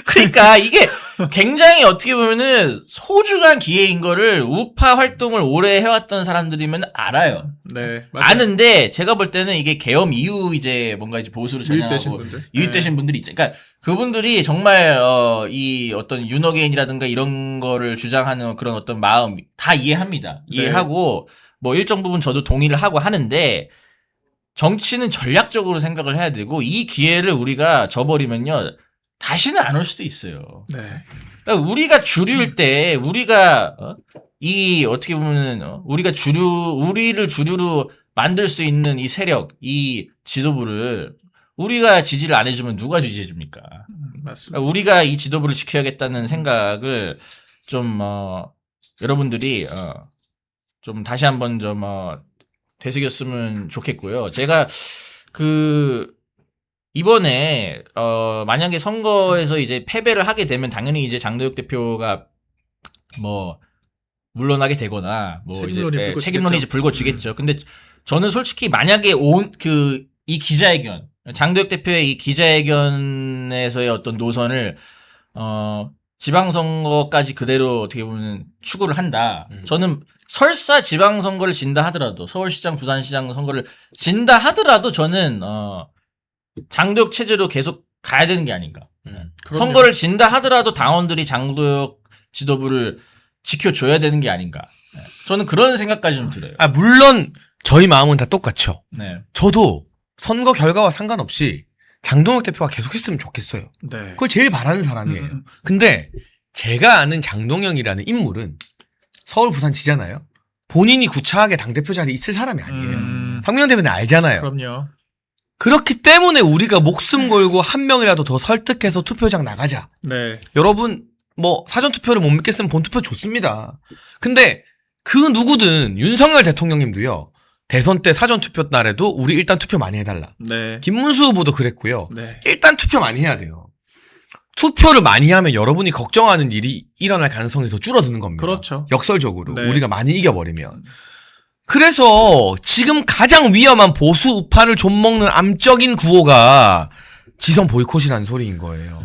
그러니까 이게 굉장히 어떻게 보면은 소중한 기회인 거를 우파 활동을 오래 해왔던 사람들이면 알아요. 네. 맞아요. 아는데 제가 볼 때는 이게 계엄 이후 이제 뭔가 이제 보수를 유입되신 전향하고 분들. 유입되신 분들이 있죠. 그러니까 그분들이 정말 이 어떤 윤어게인이라든가 이런 거를 주장하는 그런 어떤 마음 다 이해합니다. 이해하고 뭐 일정 부분 저도 동의를 하고 하는데 정치는 전략적으로 생각을 해야 되고 이 기회를 우리가 저버리면요 다시는 안 올 수도 있어요. 네. 그러니까 우리가 주류일 때 우리가 이 어떻게 보면은 우리가 우리를 주류로 만들 수 있는 이 세력, 이 지도부를 우리가 지지를 안 해주면 누가 지지해 줍니까? 맞습니다. 그러니까 우리가 이 지도부를 지켜야겠다는 생각을 좀 여러분들이 좀 다시 한번 좀 되새겼으면 좋겠고요. 제가 이번에 만약에 선거에서 이제 패배를 하게 되면 당연히 이제 장도혁 대표가 뭐 물러나게 되거나 뭐 책임론이 이제 불거지겠죠. 책임론이 이제 불거지겠죠. 근데 저는 솔직히 만약에 이 기자회견 장도혁 대표의 이 기자회견에서의 어떤 노선을 지방선거까지 그대로 어떻게 보면 추구를 한다. 저는 설사 지방선거를 진다 하더라도 서울시장, 부산시장 선거를 진다 하더라도 저는 장도혁 체제로 계속 가야 되는 게 아닌가. 그럼요. 선거를 진다 하더라도 당원들이 장도혁 지도부를 지켜줘야 되는 게 아닌가. 저는 그런 생각까지 좀 들어요. 아, 물론 저희 마음은 다 똑같죠. 네. 저도 선거 결과와 상관없이 장동혁 대표가 계속했으면 좋겠어요. 네. 그걸 제일 바라는 사람이에요. 근데 제가 아는 장동혁이라는 인물은 서울 부산지잖아요. 본인이 구차하게 당대표 자리에 있을 사람이 아니에요. 박명현 대표는 알잖아요. 그럼요. 그렇기 때문에 우리가 목숨 걸고 한 명이라도 더 설득해서 투표장 나가자. 네. 여러분 뭐 사전투표를 못 믿겠으면 본투표 좋습니다. 근데 그 누구든 윤석열 대통령님도요. 대선 때 사전투표 날에도 우리 일단 투표 많이 해달라. 네. 김문수 후보도 그랬고요. 네. 일단 투표 많이 해야 돼요. 투표를 많이 하면 여러분이 걱정하는 일이 일어날 가능성이 더 줄어드는 겁니다. 그렇죠. 역설적으로 네. 우리가 많이 이겨버리면. 그래서 지금 가장 위험한 보수 우파를 좀먹는 암적인 구호가 지선 보이콧이라는 소리인 거예요.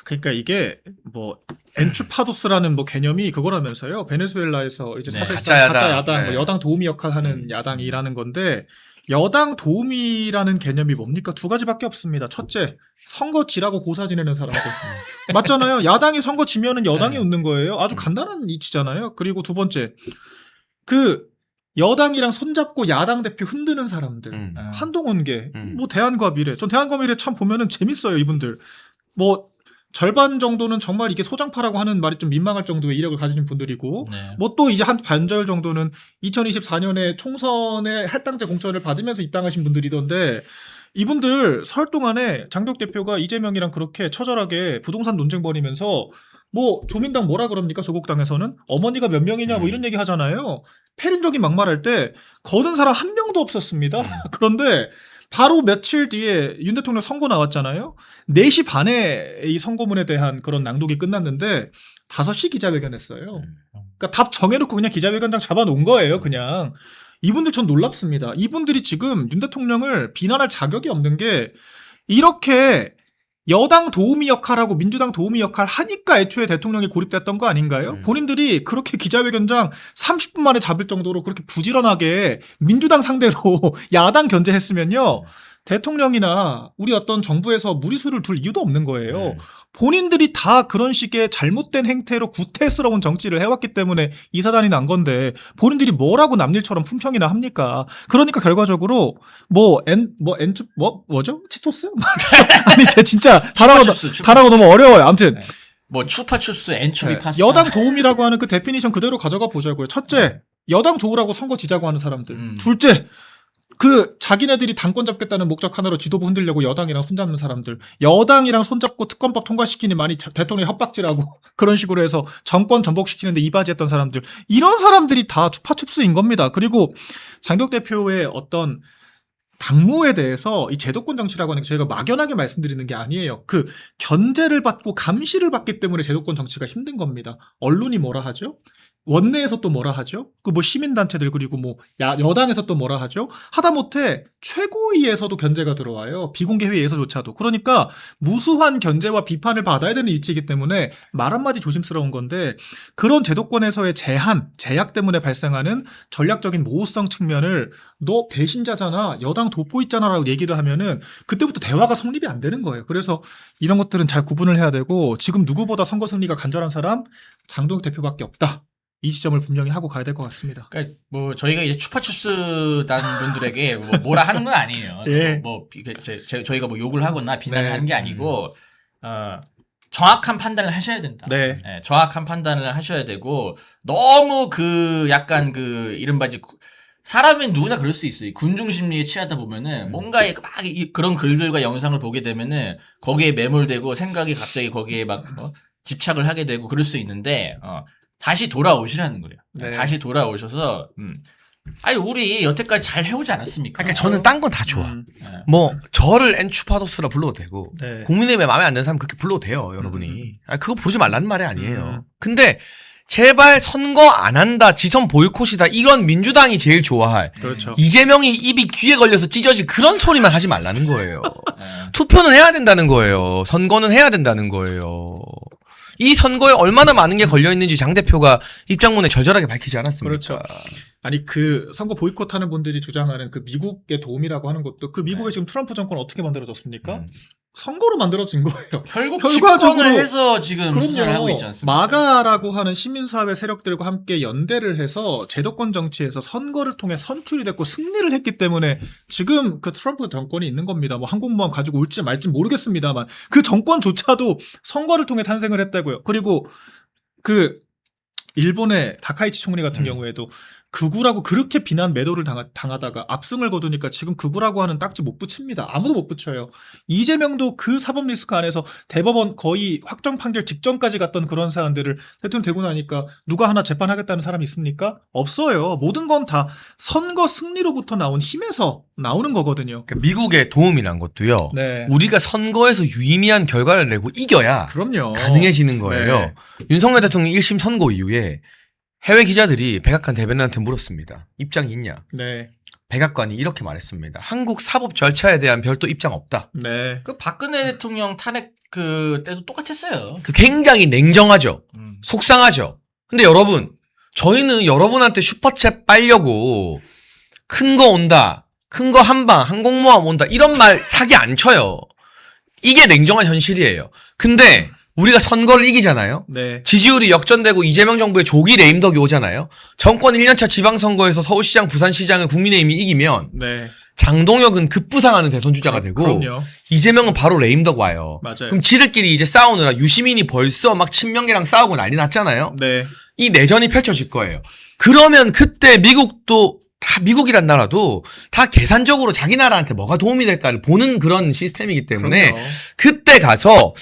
그러니까 이게 뭐 엔추파도스라는 뭐 개념이 그거라면서요. 베네수엘라에서 이제 네, 사실상 가짜 야당. 야당, 뭐 네. 여당 도우미 역할하는 야당이라는 건데 여당 도우미라는 개념이 뭡니까? 두 가지밖에 없습니다. 첫째, 선거 지라고 고사 지내는 사람들. 맞잖아요. 야당이 선거 지면은 여당이 네. 웃는 거예요. 아주 간단한 이치잖아요. 그리고 두 번째, 그 여당이랑 손잡고 야당 대표 흔드는 사람들. 한동훈계, 뭐 대한과 미래. 전 대한과 미래 참 보면은 재밌어요, 이분들. 뭐 절반 정도는 정말 이게 소장파라고 하는 말이 좀 민망할 정도의 이력을 가지신 분들이고, 네. 뭐 또 이제 한 반절 정도는 2024년에 총선에 할당제 공천을 받으면서 입당하신 분들이던데, 이분들 설 동안에 장도혁 대표가 이재명이랑 그렇게 처절하게 부동산 논쟁 벌이면서 뭐 조민당 뭐라 그럽니까? 조국당에서는 어머니가 몇 명이냐 뭐 이런 얘기 하잖아요. 패륜적인 막말할 때 거둔 사람 한 명도 없었습니다. 그런데 바로 며칠 뒤에 윤 대통령 선거 나왔잖아요. 4시 반에 이 선거문에 대한 그런 낭독이 끝났는데 5시 기자회견했어요. 그러니까 답 정해놓고 그냥 기자회견장 잡아놓은 거예요. 그냥. 이분들 전 놀랍습니다. 이분들이 지금 윤 대통령을 비난할 자격이 없는 게 이렇게 여당 도우미 역할하고 민주당 도우미 역할 하니까 애초에 대통령이 고립됐던 거 아닌가요? 본인들이 그렇게 기자회견장 30분 만에 잡을 정도로 그렇게 부지런하게 민주당 상대로 야당 견제했으면요. 대통령이나 우리 어떤 정부에서 무리수를 둘 이유도 없는 거예요. 본인들이 다 그런 식의 잘못된 행태로 구태스러운 정치를 해왔기 때문에 이 사단이 난 건데 본인들이 뭐라고 남일처럼 품평이나 합니까? 그러니까 결과적으로 뭐죠? 치토스? 아니 제 진짜 단어가 너무 어려워요. 아무튼 뭐 추파춥스, 엔초비 네. 파스타. 여당 도움이라고 하는 그 데피니션 그대로 가져가 보자고요. 첫째, 여당 좋으라고 선거 지자고 하는 사람들. 둘째, 그 자기네들이 당권 잡겠다는 목적 하나로 지도부 흔들려고 여당이랑 손잡는 사람들. 여당이랑 손잡고 특검법 통과시키니 많이 대통령 협박질하고 그런 식으로 해서 정권 전복시키는데 이바지했던 사람들. 이런 사람들이 다 추파춥스인 겁니다. 그리고 장도혁 대표의 어떤 당무에 대해서 이 제도권 정치라고 하는 게 저희가 막연하게 말씀드리는 게 아니에요. 그 견제를 받고 감시를 받기 때문에 제도권 정치가 힘든 겁니다. 언론이 뭐라 하죠? 원내에서 또 뭐라 하죠? 그 뭐 시민단체들 그리고 뭐 여당에서 또 뭐라 하죠? 하다못해 최고위에서도 견제가 들어와요. 비공개 회의에서조차도. 그러니까 무수한 견제와 비판을 받아야 되는 위치이기 때문에 말 한마디 조심스러운 건데 그런 제도권에서의 제약 때문에 발생하는 전략적인 모호성 측면을 너 배신자잖아. 여당 돋보있잖아 라고 얘기를 하면은 그때부터 대화가 성립이 안 되는 거예요. 그래서 이런 것들은 잘 구분을 해야 되고 지금 누구보다 선거 승리가 간절한 사람 장도혁 대표밖에 없다. 이 지점을 분명히 하고 가야 될 것 같습니다. 그러니까 뭐 저희가 이제 추파추스단 분들에게 뭐라 하는 건 아니에요. 예. 저희가 뭐 욕을 하거나 비난을 네. 하는 게 아니고 정확한 판단을 하셔야 된다. 네. 예, 정확한 판단을 하셔야 되고 너무 그 약간 그 이른바 이제 사람은 누구나 그럴 수 있어요. 군중 심리에 취하다 보면은 뭔가 막 그런 글들과 영상을 보게 되면은 거기에 매몰되고 생각이 갑자기 거기에 막 집착을 하게 되고 그럴 수 있는데 다시 돌아오시라는 거예요. 네. 다시 돌아오셔서 아니 우리 여태까지 잘 해오지 않았습니까? 그러니까 저는 딴 건 다 좋아. 네. 뭐 저를 엔추파도스라 불러도 되고 네. 국민의힘에 마음에 안 드는 사람 그렇게 불러도 돼요, 여러분이. 그거 부르지 말라는 말이 아니에요. 음. 근데 제발 선거 안 한다, 지선 보이콧이다, 이건 민주당이 제일 좋아할. 그렇죠. 이재명이 입이 귀에 걸려서 찢어질 그런 소리만 하지 말라는 거예요. 네. 투표는 해야 된다는 거예요. 선거는 해야 된다는 거예요. 이 선거에 얼마나 많은 게 걸려있는지 장 대표가 입장문에 절절하게 밝히지 않았습니까? 그렇죠. 아니 그 선거 보이콧하는 분들이 주장하는 그 미국의 도움이라고 하는 것도 그 미국의 지금 트럼프 정권 어떻게 만들어졌습니까? 선거로 만들어진 거예요. 결국 결과적으로 집권을 해서 지금 수사를 하고 있지 않습니까? 마가라고 하는 시민사회 세력들과 함께 연대를 해서 제도권 정치에서 선거를 통해 선출이 됐고 승리를 했기 때문에 지금 그 트럼프 정권이 있는 겁니다. 뭐 항공모함 가지고 올지 말지 모르겠습니다만 그 정권조차도 선거를 통해 탄생을 했다고요. 그리고 그 일본의 다카이치 총리 같은 경우에도 극우라고 그렇게 비난 매도를 당하다가 압승을 거두니까 지금 극우라고 하는 딱지 못 붙입니다. 아무도 못 붙여요. 이재명도 그 사법 리스크 안에서 대법원 거의 확정 판결 직전까지 갔던 그런 사안들을 대통령 되고 나니까 누가 하나 재판하겠다는 사람이 있습니까? 없어요. 모든 건 다 선거 승리로부터 나온 힘에서 나오는 거거든요. 그러니까 미국의 도움이란 것도요. 네. 우리가 선거에서 유의미한 결과를 내고 이겨야 그럼요. 가능해지는 거예요. 네. 윤석열 대통령 1심 선고 이후에 해외 기자들이 백악관 대변인한테 물었습니다. 입장이 있냐? 네. 백악관이 이렇게 말했습니다. 한국 사법 절차에 대한 별도 입장 없다. 네. 그 박근혜 대통령 탄핵 그 때도 똑같았어요. 그 굉장히 냉정하죠. 속상하죠. 근데 여러분, 저희는 여러분한테 슈퍼챗 빨려고 큰 거 온다, 큰 거 한방, 항공모함 온다 이런 말 사기 안 쳐요. 이게 냉정한 현실이에요. 근데 우리가 선거를 이기잖아요. 네. 지지율이 역전되고 이재명 정부의 조기 레임덕이 오잖아요. 정권 1년차 지방선거에서 서울시장, 부산시장을 국민의힘이 이기면 네. 장동혁은 급부상하는 대선 주자가 되고 그럼요. 이재명은 바로 레임덕 와요. 맞아요. 그럼 지들끼리 이제 싸우느라 유시민이 벌써 막 친명계랑 싸우고 난리 났잖아요. 네. 이 내전이 펼쳐질 거예요. 그러면 그때 미국도 다 미국이란 나라도 다 계산적으로 자기 나라한테 뭐가 도움이 될까를 보는 그런 시스템이기 때문에 그럼요. 그때 가서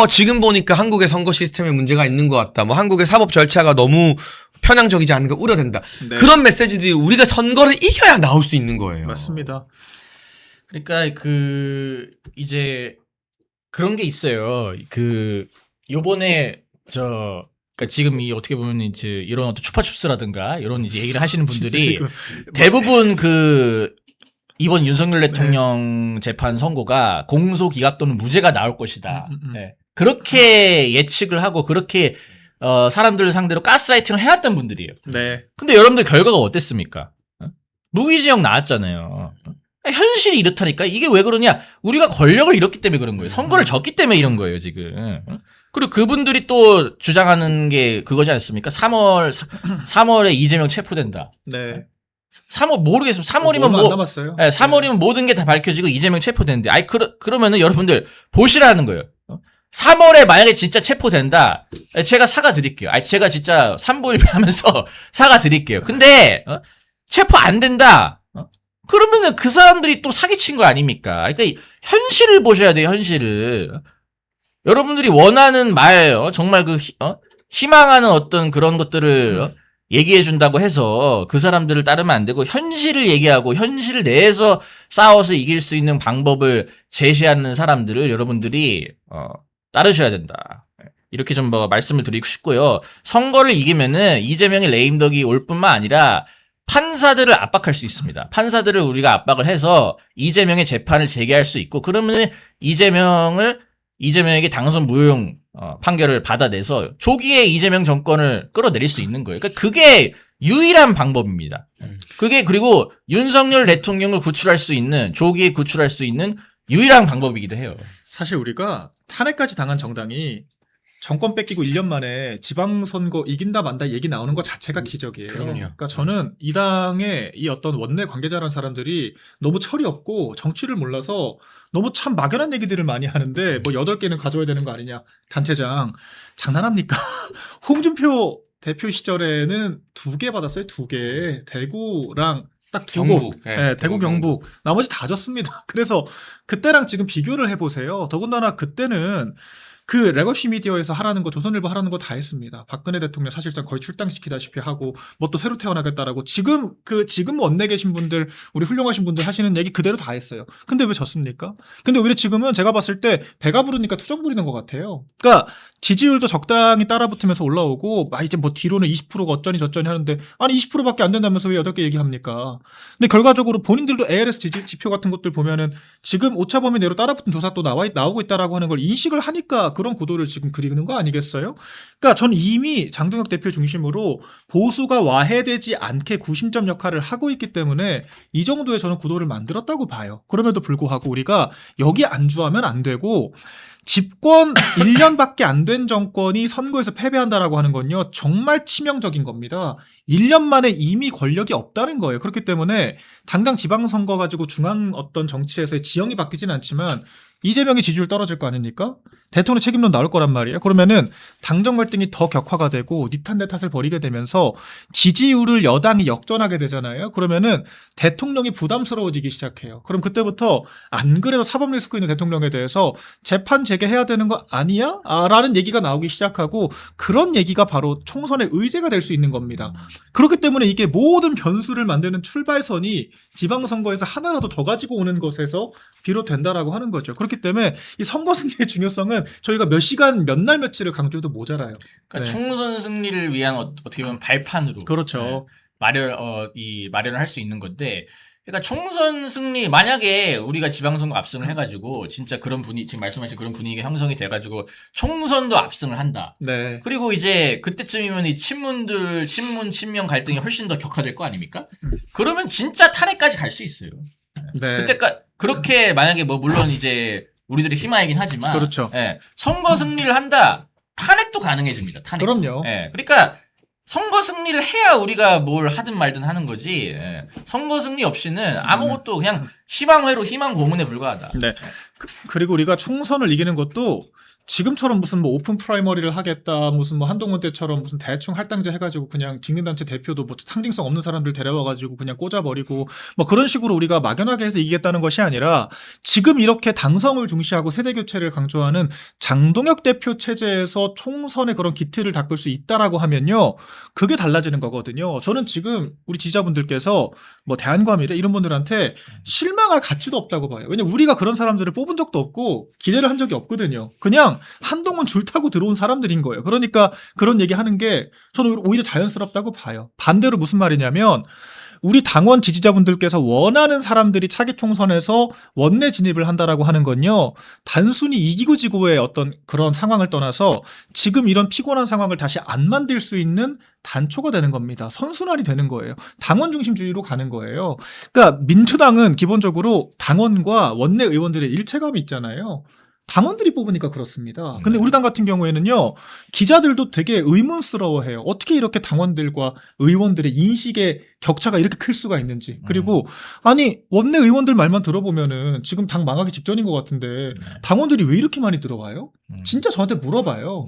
지금 보니까 한국의 선거 시스템에 문제가 있는 것 같다. 뭐 한국의 사법 절차가 너무 편향적이지 않은가 우려된다. 네. 그런 메시지들이 우리가 선거를 이겨야 나올 수 있는 거예요. 맞습니다. 그러니까 그 이제 그런 게 있어요. 그 요번에 그러니까 지금 이 어떻게 보면 이제 이런 어떤 추파춥스라든가 이런 이제 얘기를 하시는 분들이 대부분 그 이번 윤석열 대통령 재판 선고가 공소 기각 또는 무죄가 나올 것이다. 네. 그렇게 예측을 하고 그렇게 사람들을 상대로 가스라이팅을 해왔던 분들이에요. 네. 근데 여러분들 결과가 어땠습니까? 무기징역 나왔잖아요. 현실이 이렇다니까. 이게 왜 그러냐? 우리가 권력을 잃었기 때문에 그런 거예요. 선거를 졌기 때문에 이런 거예요, 지금. 그리고 그분들이 또 주장하는 게 그거지 않습니까? 3월에 이재명 체포된다. 네. 3월 모르겠어요. 3월이면 얼마 안 뭐 남았어요. 네, 3월이면 모든 게 다 밝혀지고 이재명 체포되는데. 아이 그러면은 여러분들 보시라는 거예요. 3월에 만약에 진짜 체포된다. 제가 사과드릴게요. 제가 진짜 삼보일배하면서 사과드릴게요. 근데 체포 안 된다. 그러면은 그 사람들이 또 사기친 거 아닙니까? 그러니까 현실을 보셔야 돼요, 현실을. 여러분들이 원하는 말, 정말 희망하는 어떤 그런 것들을 얘기해 준다고 해서 그 사람들을 따르면 안 되고 현실을 얘기하고 현실 내에서 싸워서 이길 수 있는 방법을 제시하는 사람들을 여러분들이 따르셔야 된다. 이렇게 좀 말씀을 드리고 싶고요. 선거를 이기면은 이재명의 레임덕이 올 뿐만 아니라 판사들을 압박할 수 있습니다. 판사들을 우리가 압박을 해서 이재명의 재판을 재개할 수 있고 그러면 이재명에게 당선 무효용 판결을 받아내서 조기에 이재명 정권을 끌어내릴 수 있는 거예요. 그러니까 그게 유일한 방법입니다. 그게 그리고 윤석열 대통령을 구출할 수 있는 조기에 구출할 수 있는 유일한 방법이기도 해요. 사실 우리가 탄핵까지 당한 정당이 정권 뺏기고 1년 만에 지방선거 이긴다 만다 얘기 나오는 것 자체가 기적이에요. 그럼요. 그러니까 저는 이 당의 이 어떤 원내 관계자라는 사람들이 너무 철이 없고 정치를 몰라서 너무 참 막연한 얘기들을 많이 하는데 뭐 8개는 가져야 되는 거 아니냐. 단체장. 장난합니까? 홍준표 대표 시절에는 2개 받았어요. 2개. 대구랑 딱 2곳. 경북. 네, 대구 경북. 나머지 다 졌습니다. 그래서 그때랑 지금 비교를 해보세요. 더군다나 그때는 그 레거시 미디어에서 하라는 거, 조선일보 하라는 거 다 했습니다. 박근혜 대통령 사실상 거의 출당시키다시피 하고 뭐 또 새로 태어나겠다라고 지금 원내 계신 분들, 우리 훌륭하신 분들 하시는 얘기 그대로 다 했어요. 근데 왜 졌습니까? 근데 오히려 지금은 제가 봤을 때 배가 부르니까 투정 부리는 것 같아요. 그러니까 지지율도 적당히 따라붙으면서 올라오고 이제 뭐 뒤로는 20%가 어쩌니 저쩌니 하는데 아니 20%밖에 안 된다면서 왜 8개 얘기합니까? 근데 결과적으로 본인들도 ALS 지표 같은 것들 보면은 지금 오차범위 내로 따라붙은 조사 또 나오고 있다라고 하는 걸 인식을 하니까 그런 구도를 지금 그리는 거 아니겠어요? 그러니까 저는 이미 장동혁 대표 중심으로 보수가 와해되지 않게 구심점 역할을 하고 있기 때문에 이 정도의 저는 구도를 만들었다고 봐요. 그럼에도 불구하고 우리가 여기 안주하면 안 되고 집권 1년밖에 안 된 정권이 선거에서 패배한다라고 하는 건요, 정말 치명적인 겁니다. 1년 만에 이미 권력이 없다는 거예요. 그렇기 때문에 당장 지방선거 가지고 중앙 어떤 정치에서의 지형이 바뀌진 않지만 이재명이 지지율 떨어질 거 아닙니까? 대통령 책임론 나올 거란 말이에요. 그러면은 당정 갈등이 더 격화가 되고 니탄 내 탓을 벌이게 되면서 지지율을 여당이 역전하게 되잖아요. 그러면은 대통령이 부담스러워지기 시작해요. 그럼 그때부터 안 그래도 사법 리스크 있는 대통령에 대해서 재판 재개해야 되는 거 아니야? 라는 얘기가 나오기 시작하고 그런 얘기가 바로 총선의 의제가 될 수 있는 겁니다. 그렇기 때문에 이게 모든 변수를 만드는 출발선이 지방선거에서 하나라도 더 가지고 오는 것에서 비롯된다라고 하는 거죠. 그렇기 때문에 이 선거 승리의 중요성은 저희가 몇 시간, 몇 날, 며칠을 강조해도 모자라요. 그러니까 네. 총선 승리를 위한 어떻게 보면 발판으로 그렇죠. 마련을 할 수 있는 건데, 그러니까 총선 승리 만약에 우리가 지방선거 압승을 해가지고 진짜 그런 지금 말씀하신 그런 분위기가 형성이 돼가지고 총선도 압승을 한다. 네. 그리고 이제 그때쯤이면 이 친명 갈등이 훨씬 더 격화될 거 아닙니까? 그러면 진짜 탄핵까지 갈 수 있어요. 네. 그때까지 그렇게 만약에 뭐 물론 이제 우리들의 희망이긴 하지만, 그렇죠. 예, 선거 승리를 한다, 탄핵도 가능해집니다. 탄핵. 그럼요. 예, 그러니까 선거 승리를 해야 우리가 뭘 하든 말든 하는 거지. 예, 선거 승리 없이는 아무것도 그냥 희망회로 희망 고문에 불과하다. 네. 그리고 우리가 총선을 이기는 것도 지금처럼 무슨 뭐 오픈 프라이머리를 하겠다, 무슨 뭐 한동훈 때처럼 무슨 대충 할당제 해가지고 그냥 직능단체 대표도 뭐 상징성 없는 사람들 데려와가지고 그냥 꽂아버리고 뭐 그런 식으로 우리가 막연하게 해서 이기겠다는 것이 아니라 지금 이렇게 당성을 중시하고 세대교체를 강조하는 장동혁 대표 체제에서 총선의 그런 기틀을 닦을 수 있다라고 하면요, 그게 달라지는 거거든요. 저는 지금 우리 지지자분들께서 뭐 대한과 미래 이런 분들한테 실망할 가치도 없다고 봐요. 왜냐면 우리가 그런 사람들을 뽑은 적도 없고 기대를 한 적이 없거든요. 그냥 한동훈 줄 타고 들어온 사람들인 거예요. 그러니까 그런 얘기 하는 게 저는 오히려 자연스럽다고 봐요. 반대로 무슨 말이냐면 우리 당원 지지자분들께서 원하는 사람들이 차기 총선에서 원내 진입을 한다라고 하는 건요, 단순히 이기고 지고의 어떤 그런 상황을 떠나서 지금 이런 피곤한 상황을 다시 안 만들 수 있는 단초가 되는 겁니다. 선순환이 되는 거예요. 당원 중심주의로 가는 거예요. 그러니까 민주당은 기본적으로 당원과 원내 의원들의 일체감이 있잖아요. 당원들이 뽑으니까 그렇습니다. 근데 우리 당 같은 경우에는요, 기자들도 되게 의문스러워해요. 어떻게 이렇게 당원들과 의원들의 인식의 격차가 이렇게 클 수가 있는지. 그리고 아니 원내 의원들 말만 들어보면은 지금 당 망하기 직전인 것 같은데 당원들이 왜 이렇게 많이 들어와요? 진짜 저한테 물어봐요.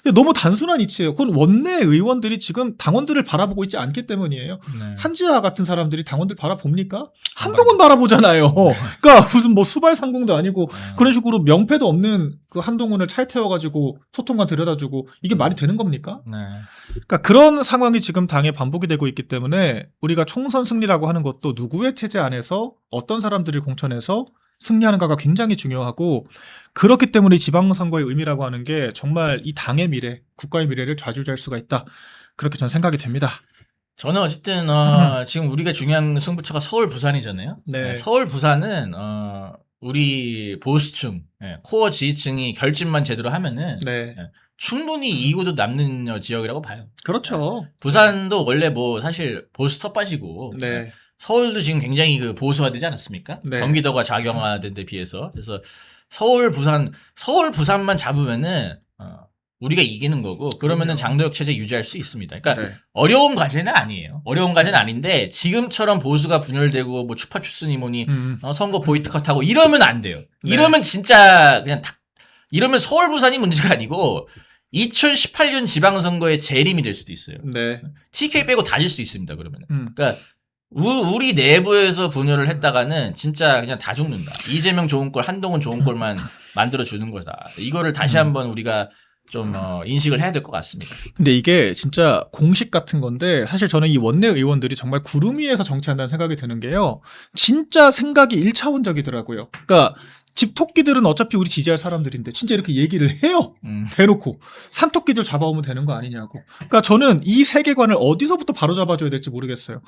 근데 너무 단순한 이치예요. 그건 원내 의원들이 지금 당원들을 바라보고 있지 않기 때문이에요. 네. 한지아 같은 사람들이 당원들 바라봅니까? 한동훈 바라보잖아요. 그러니까 무슨 뭐 수발상공도 아니고 그런 식으로 명패도 없는 그 한동훈을 차에 태워가지고 소통관 들여다주고 이게 말이 되는 겁니까? 네. 그러니까 그런 상황이 지금 당에 반복이 되고 있기 때문에 우리가 총선 승리라고 하는 것도 누구의 체제 안에서 어떤 사람들을 공천해서 승리하는가가 굉장히 중요하고, 그렇기 때문에 지방선거의 의미라고 하는 게 정말 이 당의 미래, 국가의 미래를 좌지우지할 수가 있다. 그렇게 저는 생각이 됩니다. 저는 어쨌든 지금 우리가 중요한 승부처가 서울 부산이잖아요. 네. 서울 부산은 우리 보수층, 코어 지지층이 결집만 제대로 하면은 네. 충분히 이기고도 남는 지역이라고 봐요. 그렇죠. 부산도 원래 뭐 사실 보수 텃밭이고, 네. 서울도 지금 굉장히 그 보수화되지 않았습니까? 네. 경기도가 작용화된 데 비해서. 그래서 서울 부산만 잡으면은 우리가 이기는 거고, 그러면은 그럼요. 장도혁 체제 유지할 수 있습니다. 그러니까 네. 어려운 과제는 아니에요. 어려운 과제는 아닌데 지금처럼 보수가 분열되고 뭐 추파추스니 뭐니 선거 보이콧하고 이러면 안 돼요. 네. 이러면 진짜 그냥 이러면 서울 부산이 문제가 아니고 2018년 지방선거의 재림이 될 수도 있어요. 네. TK 빼고 다 질 수 있습니다. 그러면. 그러니까 우리 내부에서 분열을 했다가는 진짜 그냥 다 죽는다. 이재명 좋은 꼴, 한동훈 좋은 꼴만 만들어 주는 거다. 이거를 다시 한번 우리가 좀 인식을 해야 될 것 같습니다. 근데 이게 진짜 공식 같은 건데 사실 저는 이 원내 의원들이 정말 구름 위에서 정치한다는 생각이 드는 게요. 진짜 생각이 1차원적이더라고요. 그러니까 집토끼들은 어차피 우리 지지할 사람들인데 진짜 이렇게 얘기를 해요. 대놓고. 산토끼들 잡아오면 되는 거 아니냐고. 그러니까 저는 이 세계관을 어디서부터 바로잡아줘야 될지 모르겠어요.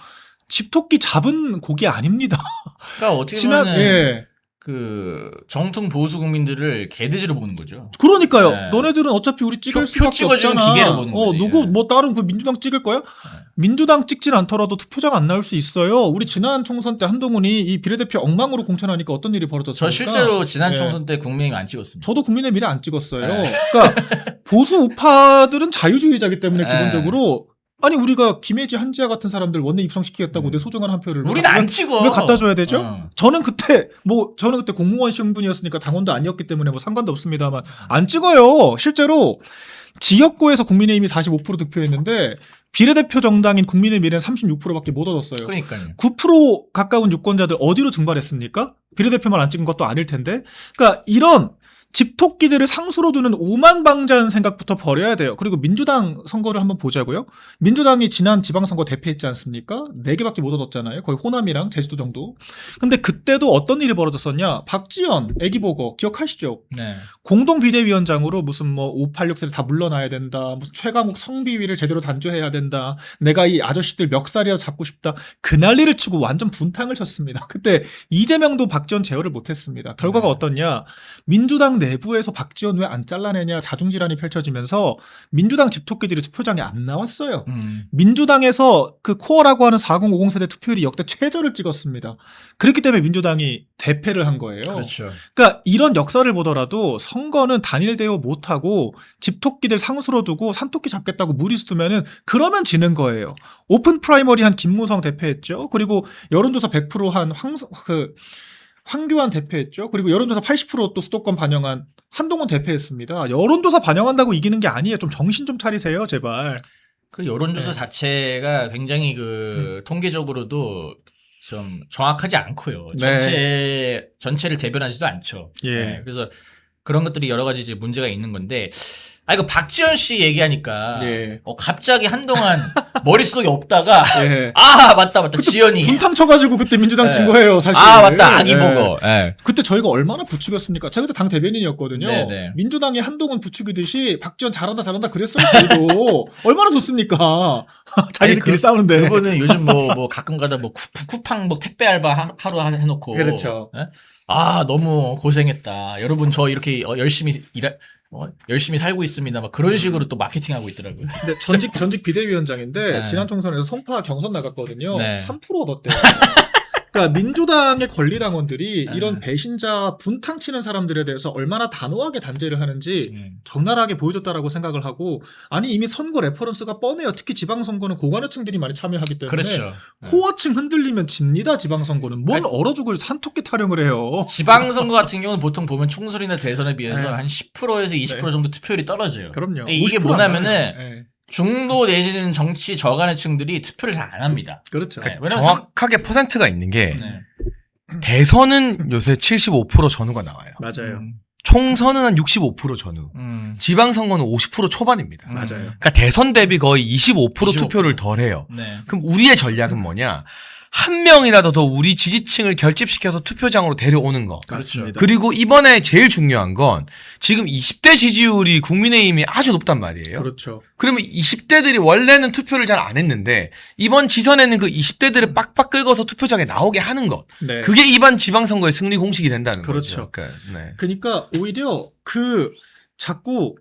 집토끼 잡은 고기 아닙니다. 그러니까 어떻게 지난 보면 예. 그 정통 보수 국민들을 개돼지로 보는 거죠. 그러니까요. 네. 너네들은 어차피 우리 찍을 표 수밖에 찍어주는 없잖아. 기계로 보는 거지. 누구 뭐 다른 그 민주당 찍을 거야? 민주당 찍진 않더라도 투표장 안 나올 수 있어요. 우리 지난 총선 때 한동훈이 이 비례대표 엉망으로 공천하니까 어떤 일이 벌어졌습니까? 저 실제로 지난 네. 총선 때 국민의힘 안 찍었습니다. 저도 국민의 미래 안 찍었어요. 네. 그러니까 보수 우파들은 자유주의자기 때문에 네. 기본적으로 아니 우리가 김혜지 한지아 같은 사람들 원내 입성시키겠다고 내 소중한 한 표를 우리는 안 찍어. 왜 갖다 줘야 되죠? 어. 저는 그때 공무원 신분이었으니까 당원도 아니었기 때문에 뭐 상관도 없습니다만 안 찍어요. 실제로 지역구에서 국민의힘이 45% 득표했는데 비례대표 정당인 국민의 미래는 36%밖에 못 얻었어요. 그러니까요. 9% 가까운 유권자들 어디로 증발했습니까? 비례대표만 안 찍은 것도 아닐 텐데. 그러니까 이런 집토끼들을 상수로 두는 오만방자한 생각부터 버려야 돼요. 그리고 민주당 선거를 한번 보자고요. 민주당이 지난 지방선거 대패했지 않습니까? 4개밖에 못 얻었잖아요. 거의 호남이랑 제주도 정도. 근데 그때도 어떤 일이 벌어졌었냐. 박지원, 애기보거 기억하시죠? 네. 공동비대위원장으로 무슨 뭐 586세를 다 물러나야 된다. 무슨 최강욱 성비위를 제대로 단죄해야 된다. 내가 이 아저씨들 멱살이라 잡고 싶다. 그 난리를 치고 완전 분탕을 쳤습니다. 그때 이재명도 박지원 제어를 못했습니다. 결과가 어떻냐. 민주당 내부에서 박지원 왜 안 잘라내냐 자중질환이 펼쳐지면서 민주당 집토끼들이 투표장에 안 나왔어요. 민주당에서 그 코어라고 하는 4050 세대 투표율이 역대 최저를 찍었습니다. 그렇기 때문에 민주당이 대패를 한 거예요. 그렇죠. 그러니까 이런 역사를 보더라도 선거는 단일 대우 못하고 집토끼들 상수로 두고 산토끼 잡겠다고 무리수 두면은 그러면 지는 거예요. 오픈 프라이머리 한 김무성 대패했죠. 그리고 여론조사 100%한 황교안 대패했죠. 그리고 여론조사 80%또 수도권 반영한 한동훈 대패했습니다. 여론조사 반영한다고 이기는 게 아니에요. 좀 정신 좀 차리세요, 제발. 그 여론조사 자체가 굉장히 그 통계적으로도 좀 정확하지 않고요. 전체를 대변하지도 않죠. 예. 네, 그래서 그런 것들이 여러 가지 이제 문제가 있는 건데, 이거 박지원 씨 얘기하니까 예. 갑자기 한동안 머릿속에 없다가 예. 맞다 지연이 분탕 쳐가지고 그때 민주당 친 네. 거예요, 사실. 맞다 아기보고. 예. 그때 저희가 얼마나 부추겼습니까? 제가 그때 당 대변인이었거든요. 네네. 민주당이 한동훈 부추기듯이 박지원 잘한다 그랬어요. 저희도. 얼마나 좋습니까? 자기들끼리 싸우는데. 그분은 요즘 뭐 가끔가다 뭐 쿠팡 뭐 택배 알바 하루 해놓고. 그렇죠. 예? 너무 고생했다. 여러분 저 이렇게 열심히 살고 있습니다. 막 그런 식으로 또 마케팅하고 있더라고요. 근데 전직 비대위원장인데 네. 지난 총선에서 송파 경선 나갔거든요. 네. 3% 얻었대요. 그러니까 민주당의 권리당원들이 네. 이런 배신자 분탕 치는 사람들에 대해서 얼마나 단호하게 단죄를 하는지 적나라하게 보여줬다라고 생각을 하고 아니 이미 선거 레퍼런스가 뻔해요. 특히 지방선거는 고관여층들이 많이 참여하기 때문에 그렇죠. 코어층 흔들리면 집니다. 지방선거는 뭔 얼어 죽을 산토끼 타령을 해요. 지방선거 같은 경우는 보통 보면 총선이나 대선에 비해서 네. 한 10%에서 20% 네. 정도 투표율이 떨어져요. 그럼요. 이게 50% 뭐냐면은 안 나와요. 네. 중도 내지는 정치 저간의층들이 투표를 잘 안 합니다. 그렇죠. 네, 왜냐면 정확하게 퍼센트가 있는 게 네. 대선은 요새 75% 전후가 나와요. 맞아요. 총선은 한 65% 전후. 음. 지방선거는 50% 초반입니다. 맞아요. 그러니까 대선 대비 거의 25% 25%. 투표를 덜 해요. 네. 그럼 우리의 전략은 뭐냐? 한 명이라도 더 우리 지지층을 결집시켜서 투표장으로 데려오는 거. 맞습니다. 그리고 이번에 제일 중요한 건 지금 20대 지지율이 국민의힘이 아주 높단 말이에요. 그렇죠. 그러면 20대들이 원래는 투표를 잘 안 했는데 이번 지선에는 그 20대들을 빡빡 긁어서 투표장에 나오게 하는 것. 네. 그게 이번 지방선거의 승리 공식이 된다는 그렇죠. 거죠. 그러니까, 네. 그러니까 오히려 자꾸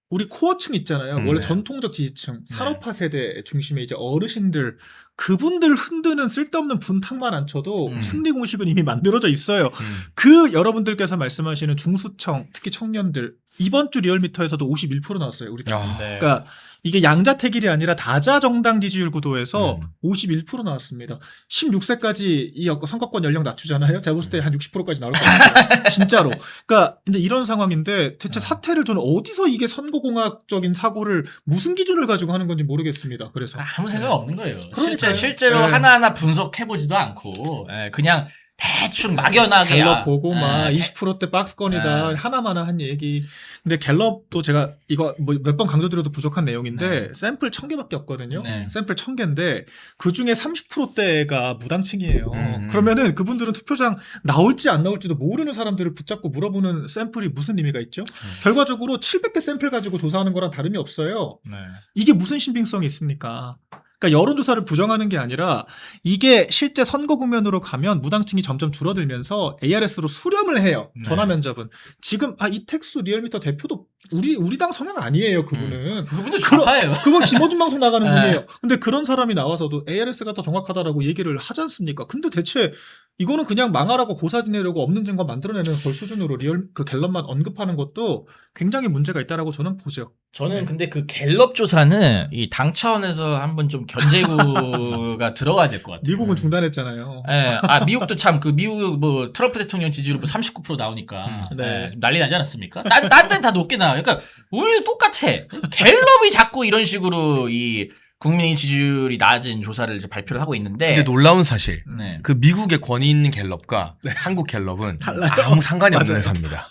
우리 코어층 있잖아요. 원래 네. 전통적 지지층, 산업화 세대 중심의 이제 어르신들 그분들 흔드는 쓸데없는 분탕만 안 쳐도 승리 공식은 이미 만들어져 있어요. 그 여러분들께서 말씀하시는 중수청, 특히 청년들 이번 주 리얼미터에서도 51% 나왔어요. 우리 당. 네. 그러니까 이게 양자택일이 아니라 다자 정당 지지율 구도에서 51% 나왔습니다. 16세까지 이 선거권 연령 낮추잖아요. 제가 봤을 때 한 60%까지 나올 것 같아요. 진짜로. 그러니까 근데 이런 상황인데 대체 사태를 저는 어디서 이게 선거공학적인 사고를 무슨 기준을 가지고 하는 건지 모르겠습니다. 그래서 아무 생각 없는 거예요. 그러니까요. 실제로 네. 하나하나 분석해보지도 않고 그냥 대충 막연하게 갤럽 보고 막 예, 20%대 박스권이다 예. 하나마나 한 얘기. 근데 갤럽도 제가 이거 뭐 몇 번 강조드려도 부족한 내용인데 네. 샘플 1000개밖에 없거든요. 네. 샘플 1000개인데 그 중에 30%대가 무당층이에요. 음. 그러면은 그분들은 투표장 나올지 안 나올지도 모르는 사람들을 붙잡고 물어보는 샘플이 무슨 의미가 있죠? 결과적으로 700개 샘플 가지고 조사하는 거랑 다름이 없어요. 네. 이게 무슨 신빙성이 있습니까? 그러니까 여론조사를 부정하는 게 아니라 이게 실제 선거 국면으로 가면 무당층이 점점 줄어들면서 ARS로 수렴을 해요. 네. 전화 면접은. 지금 이택수 리얼미터 대표도 우리 당 성향 아니에요. 그분은. 그분도 좌파예요. 그건 김어준 방송 나가는 네. 분이에요. 근데 그런 사람이 나와서도 ARS가 더 정확하다라고 얘기를 하지 않습니까? 근데 대체 이거는 그냥 망하라고 고사 지내려고 없는 증거 만들어내는 걸 수준으로 그 갤럽만 언급하는 것도 굉장히 문제가 있다라고 저는 보죠. 저는 근데 그 갤럽 조사는 이 당 차원에서 한번 좀 견제구가 들어가야 될 것 같아요. 미국은 중단했잖아요. 예, 미국도 참 그 미국 뭐 트럼프 대통령 지지율 뭐 39% 나오니까 네. 좀 난리 나지 않았습니까? 딴 데는 다 높게 나와요. 그러니까 우리도 똑같아. 갤럽이 자꾸 이런 식으로 이 국민 지지율이 낮은 조사를 이제 발표를 하고 있는데 근데 놀라운 사실. 네. 그 미국의 권위 있는 갤럽과 한국 갤럽은 아무 상관이 없는 맞아요. 회사입니다.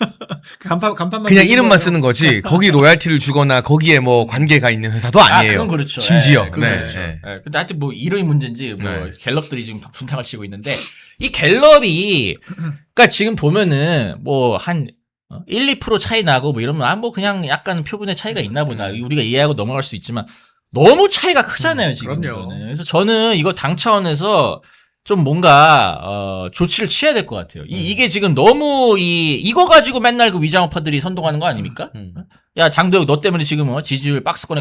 간판만 그냥 들고 이름만 가요. 쓰는 거지 거기 로얄티를 주거나 거기에 뭐 관계가 있는 회사도 아니에요. 그건 그렇죠. 심지어. 그건 네, 그렇죠. 네. 근데 하여튼 뭐 이름이 문제인지 뭐 네. 갤럽들이 지금 분탕을 치고 있는데 이 갤럽이 그러니까 지금 보면은 뭐 한 1, 2% 차이 나고 뭐 이러면 뭐 그냥 약간 표본의 차이가 있나 보다. 우리가 이해하고 넘어갈 수 있지만 너무 차이가 크잖아요, 지금. 그럼요. 이거는. 그래서 저는 이거 당 차원에서 좀 뭔가 조치를 취해야 될 것 같아요. 이게 지금 너무 이거 가지고 맨날 그 위장업파들이 선동하는 거 아닙니까? 야 장도혁 너 때문에 지금 지지율 박스권에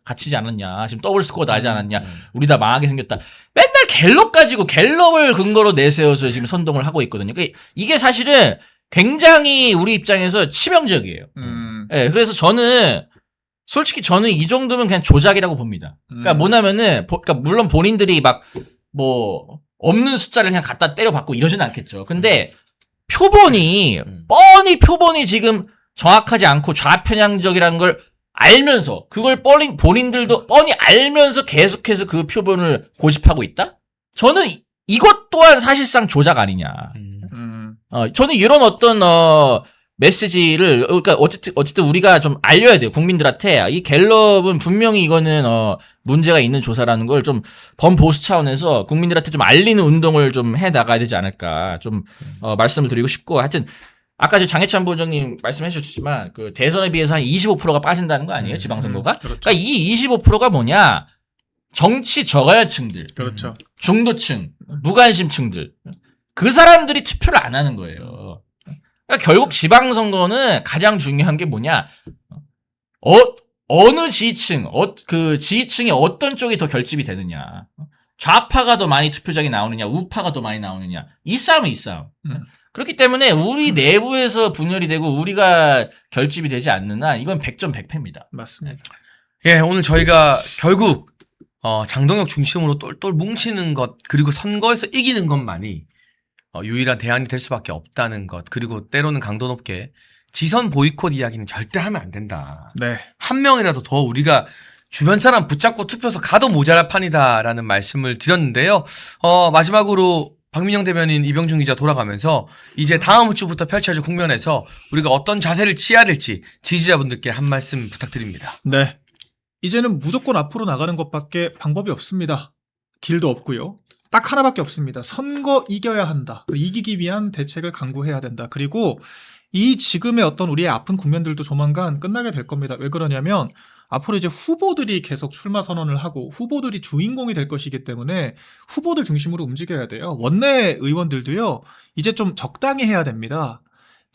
갇히지 않았냐? 지금 더블 스코어 나지 않았냐? 우리 다 망하게 생겼다. 맨날 갤럽 가지고 갤럽을 근거로 내세워서 지금 선동을 하고 있거든요. 이게 사실은 굉장히 우리 입장에서 치명적이에요. 예, 그래서 솔직히 저는 이 정도면 그냥 조작이라고 봅니다. 그러니까 뭐냐면은, 그러니까 물론 본인들이 막 뭐 없는 숫자를 그냥 갖다 때려박고 이러진 않겠죠. 근데 뻔히 표본이 지금 정확하지 않고 좌편향적이라는 걸 알면서 그걸 본인들도 뻔히 알면서 계속해서 그 표본을 고집하고 있다? 저는 이것 또한 사실상 조작 아니냐. 저는 이런 어떤 메시지를 그러니까 어쨌든 우리가 좀 알려야 돼요. 국민들한테 이 갤럽은 분명히 이거는 문제가 있는 조사라는 걸 좀 범보수 차원에서 국민들한테 좀 알리는 운동을 좀 해 나가야 되지 않을까 좀 말씀을 드리고 싶고 하여튼 아까 장해찬 부원장님 말씀해 주셨지만 그 대선에 비해서 한 25%가 빠진다는 거 아니에요? 지방선거가? 그렇죠. 그러니까 이 25%가 뭐냐? 정치 저하층들, 그렇죠. 중도층, 무관심층들 그 사람들이 투표를 안 하는 거예요. 그러니까 결국 지방선거는 가장 중요한 게 뭐냐? 어느 지지층, 그 지지층이 어떤 쪽이 더 결집이 되느냐? 좌파가 더 많이 투표장에 나오느냐, 우파가 더 많이 나오느냐? 이 싸움은 이 싸움. 그렇기 때문에 우리 내부에서 분열이 되고 우리가 결집이 되지 않는 한 이건 100점 100패입니다. 맞습니다. 예, 오늘 저희가 결국 장동혁 중심으로 똘똘 뭉치는 것 그리고 선거에서 이기는 것만이 유일한 대안이 될 수밖에 없다는 것 그리고 때로는 강도 높게 지선 보이콧 이야기는 절대 하면 안 된다. 네. 한 명이라도 더 우리가 주변 사람 붙잡고 투표서 가도 모자랄 판이다라는 말씀을 드렸는데요. 마지막으로 박민영 대변인 이병준 기자 돌아가면서 이제 다음 주부터 펼쳐질 국면에서 우리가 어떤 자세를 취해야 될지 지지자분들께 한 말씀 부탁드립니다. 네. 이제는 무조건 앞으로 나가는 것밖에 방법이 없습니다. 길도 없고요. 딱 하나밖에 없습니다. 선거 이겨야 한다. 그리고 이기기 위한 대책을 강구해야 된다. 그리고 이 지금의 어떤 우리의 아픈 국면들도 조만간 끝나게 될 겁니다. 왜 그러냐면 앞으로 이제 후보들이 계속 출마 선언을 하고 후보들이 주인공이 될 것이기 때문에 후보들 중심으로 움직여야 돼요. 원내 의원들도요. 이제 좀 적당히 해야 됩니다.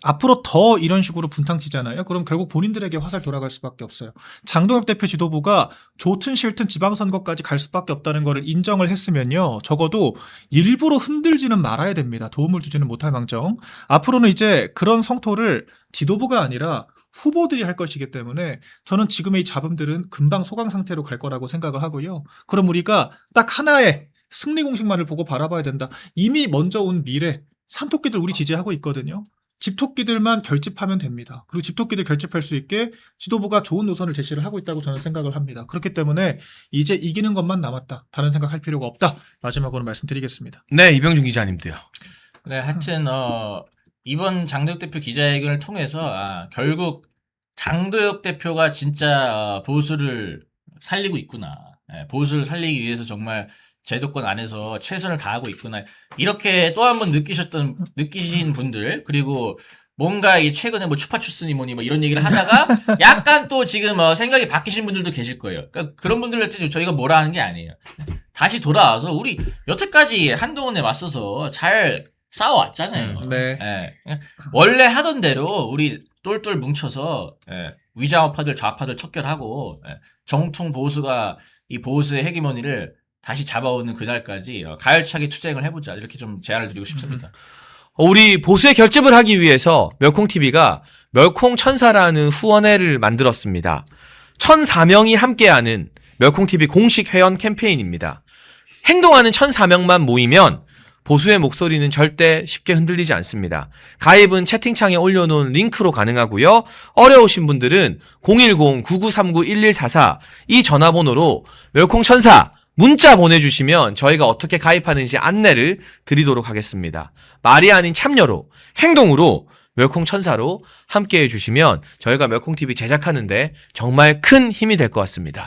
앞으로 더 이런 식으로 분탕치잖아요. 그럼 결국 본인들에게 화살 돌아갈 수밖에 없어요. 장동혁 대표 지도부가 좋든 싫든 지방선거까지 갈 수밖에 없다는 것을 인정을 했으면요. 적어도 일부러 흔들지는 말아야 됩니다. 도움을 주지는 못할 망정. 앞으로는 이제 그런 성토를 지도부가 아니라 후보들이 할 것이기 때문에 저는 지금의 이 잡음들은 금방 소강 상태로 갈 거라고 생각을 하고요. 그럼 우리가 딱 하나의 승리 공식만을 보고 바라봐야 된다. 이미 먼저 온 미래, 산토끼들 우리 지지하고 있거든요. 집토끼들만 결집하면 됩니다. 그리고 집토끼들 결집할 수 있게 지도부가 좋은 노선을 제시를 하고 있다고 저는 생각을 합니다. 그렇기 때문에 이제 이기는 것만 남았다. 다른 생각할 필요가 없다. 마지막으로 말씀드리겠습니다. 네, 이병준 기자님도요. 네, 하여튼 이번 장도혁 대표 기자회견을 통해서 결국 장도혁 대표가 진짜 보수를 살리고 있구나. 보수를 살리기 위해서 정말 제도권 안에서 최선을 다하고 있구나. 이렇게 또 한 번 느끼신 분들, 그리고 뭔가 이 최근에 뭐 추파추스니 뭐니 뭐 이런 얘기를 하다가 약간 또 지금 생각이 바뀌신 분들도 계실 거예요. 그러니까 그런 분들한테 저희가 뭐라 하는 게 아니에요. 다시 돌아와서 우리 여태까지 한동훈에 맞서서 잘 싸워왔잖아요. 네. 예. 원래 하던 대로 우리 똘똘 뭉쳐서 위좌우파들 좌파들 척결하고 정통 보수가 이 보수의 헤게모니를 다시 잡아오는 그날까지 가열차게 투쟁을 해보자, 이렇게 좀 제안을 드리고 싶습니다. 우리 보수의 결집을 하기 위해서 멸콩TV가 멸콩천사라는 후원회를 만들었습니다. 1,004명이 함께하는 멸콩TV 공식 회원 캠페인입니다. 행동하는 1,004명만 모이면 보수의 목소리는 절대 쉽게 흔들리지 않습니다. 가입은 채팅창에 올려놓은 링크로 가능하고요. 어려우신 분들은 010-9939-1144 이 전화번호로 멸콩천사 문자 보내주시면 저희가 어떻게 가입하는지 안내를 드리도록 하겠습니다. 말이 아닌 참여로, 행동으로 멸콩천사로 함께해 주시면 저희가 멸콩TV 제작하는데 정말 큰 힘이 될 것 같습니다.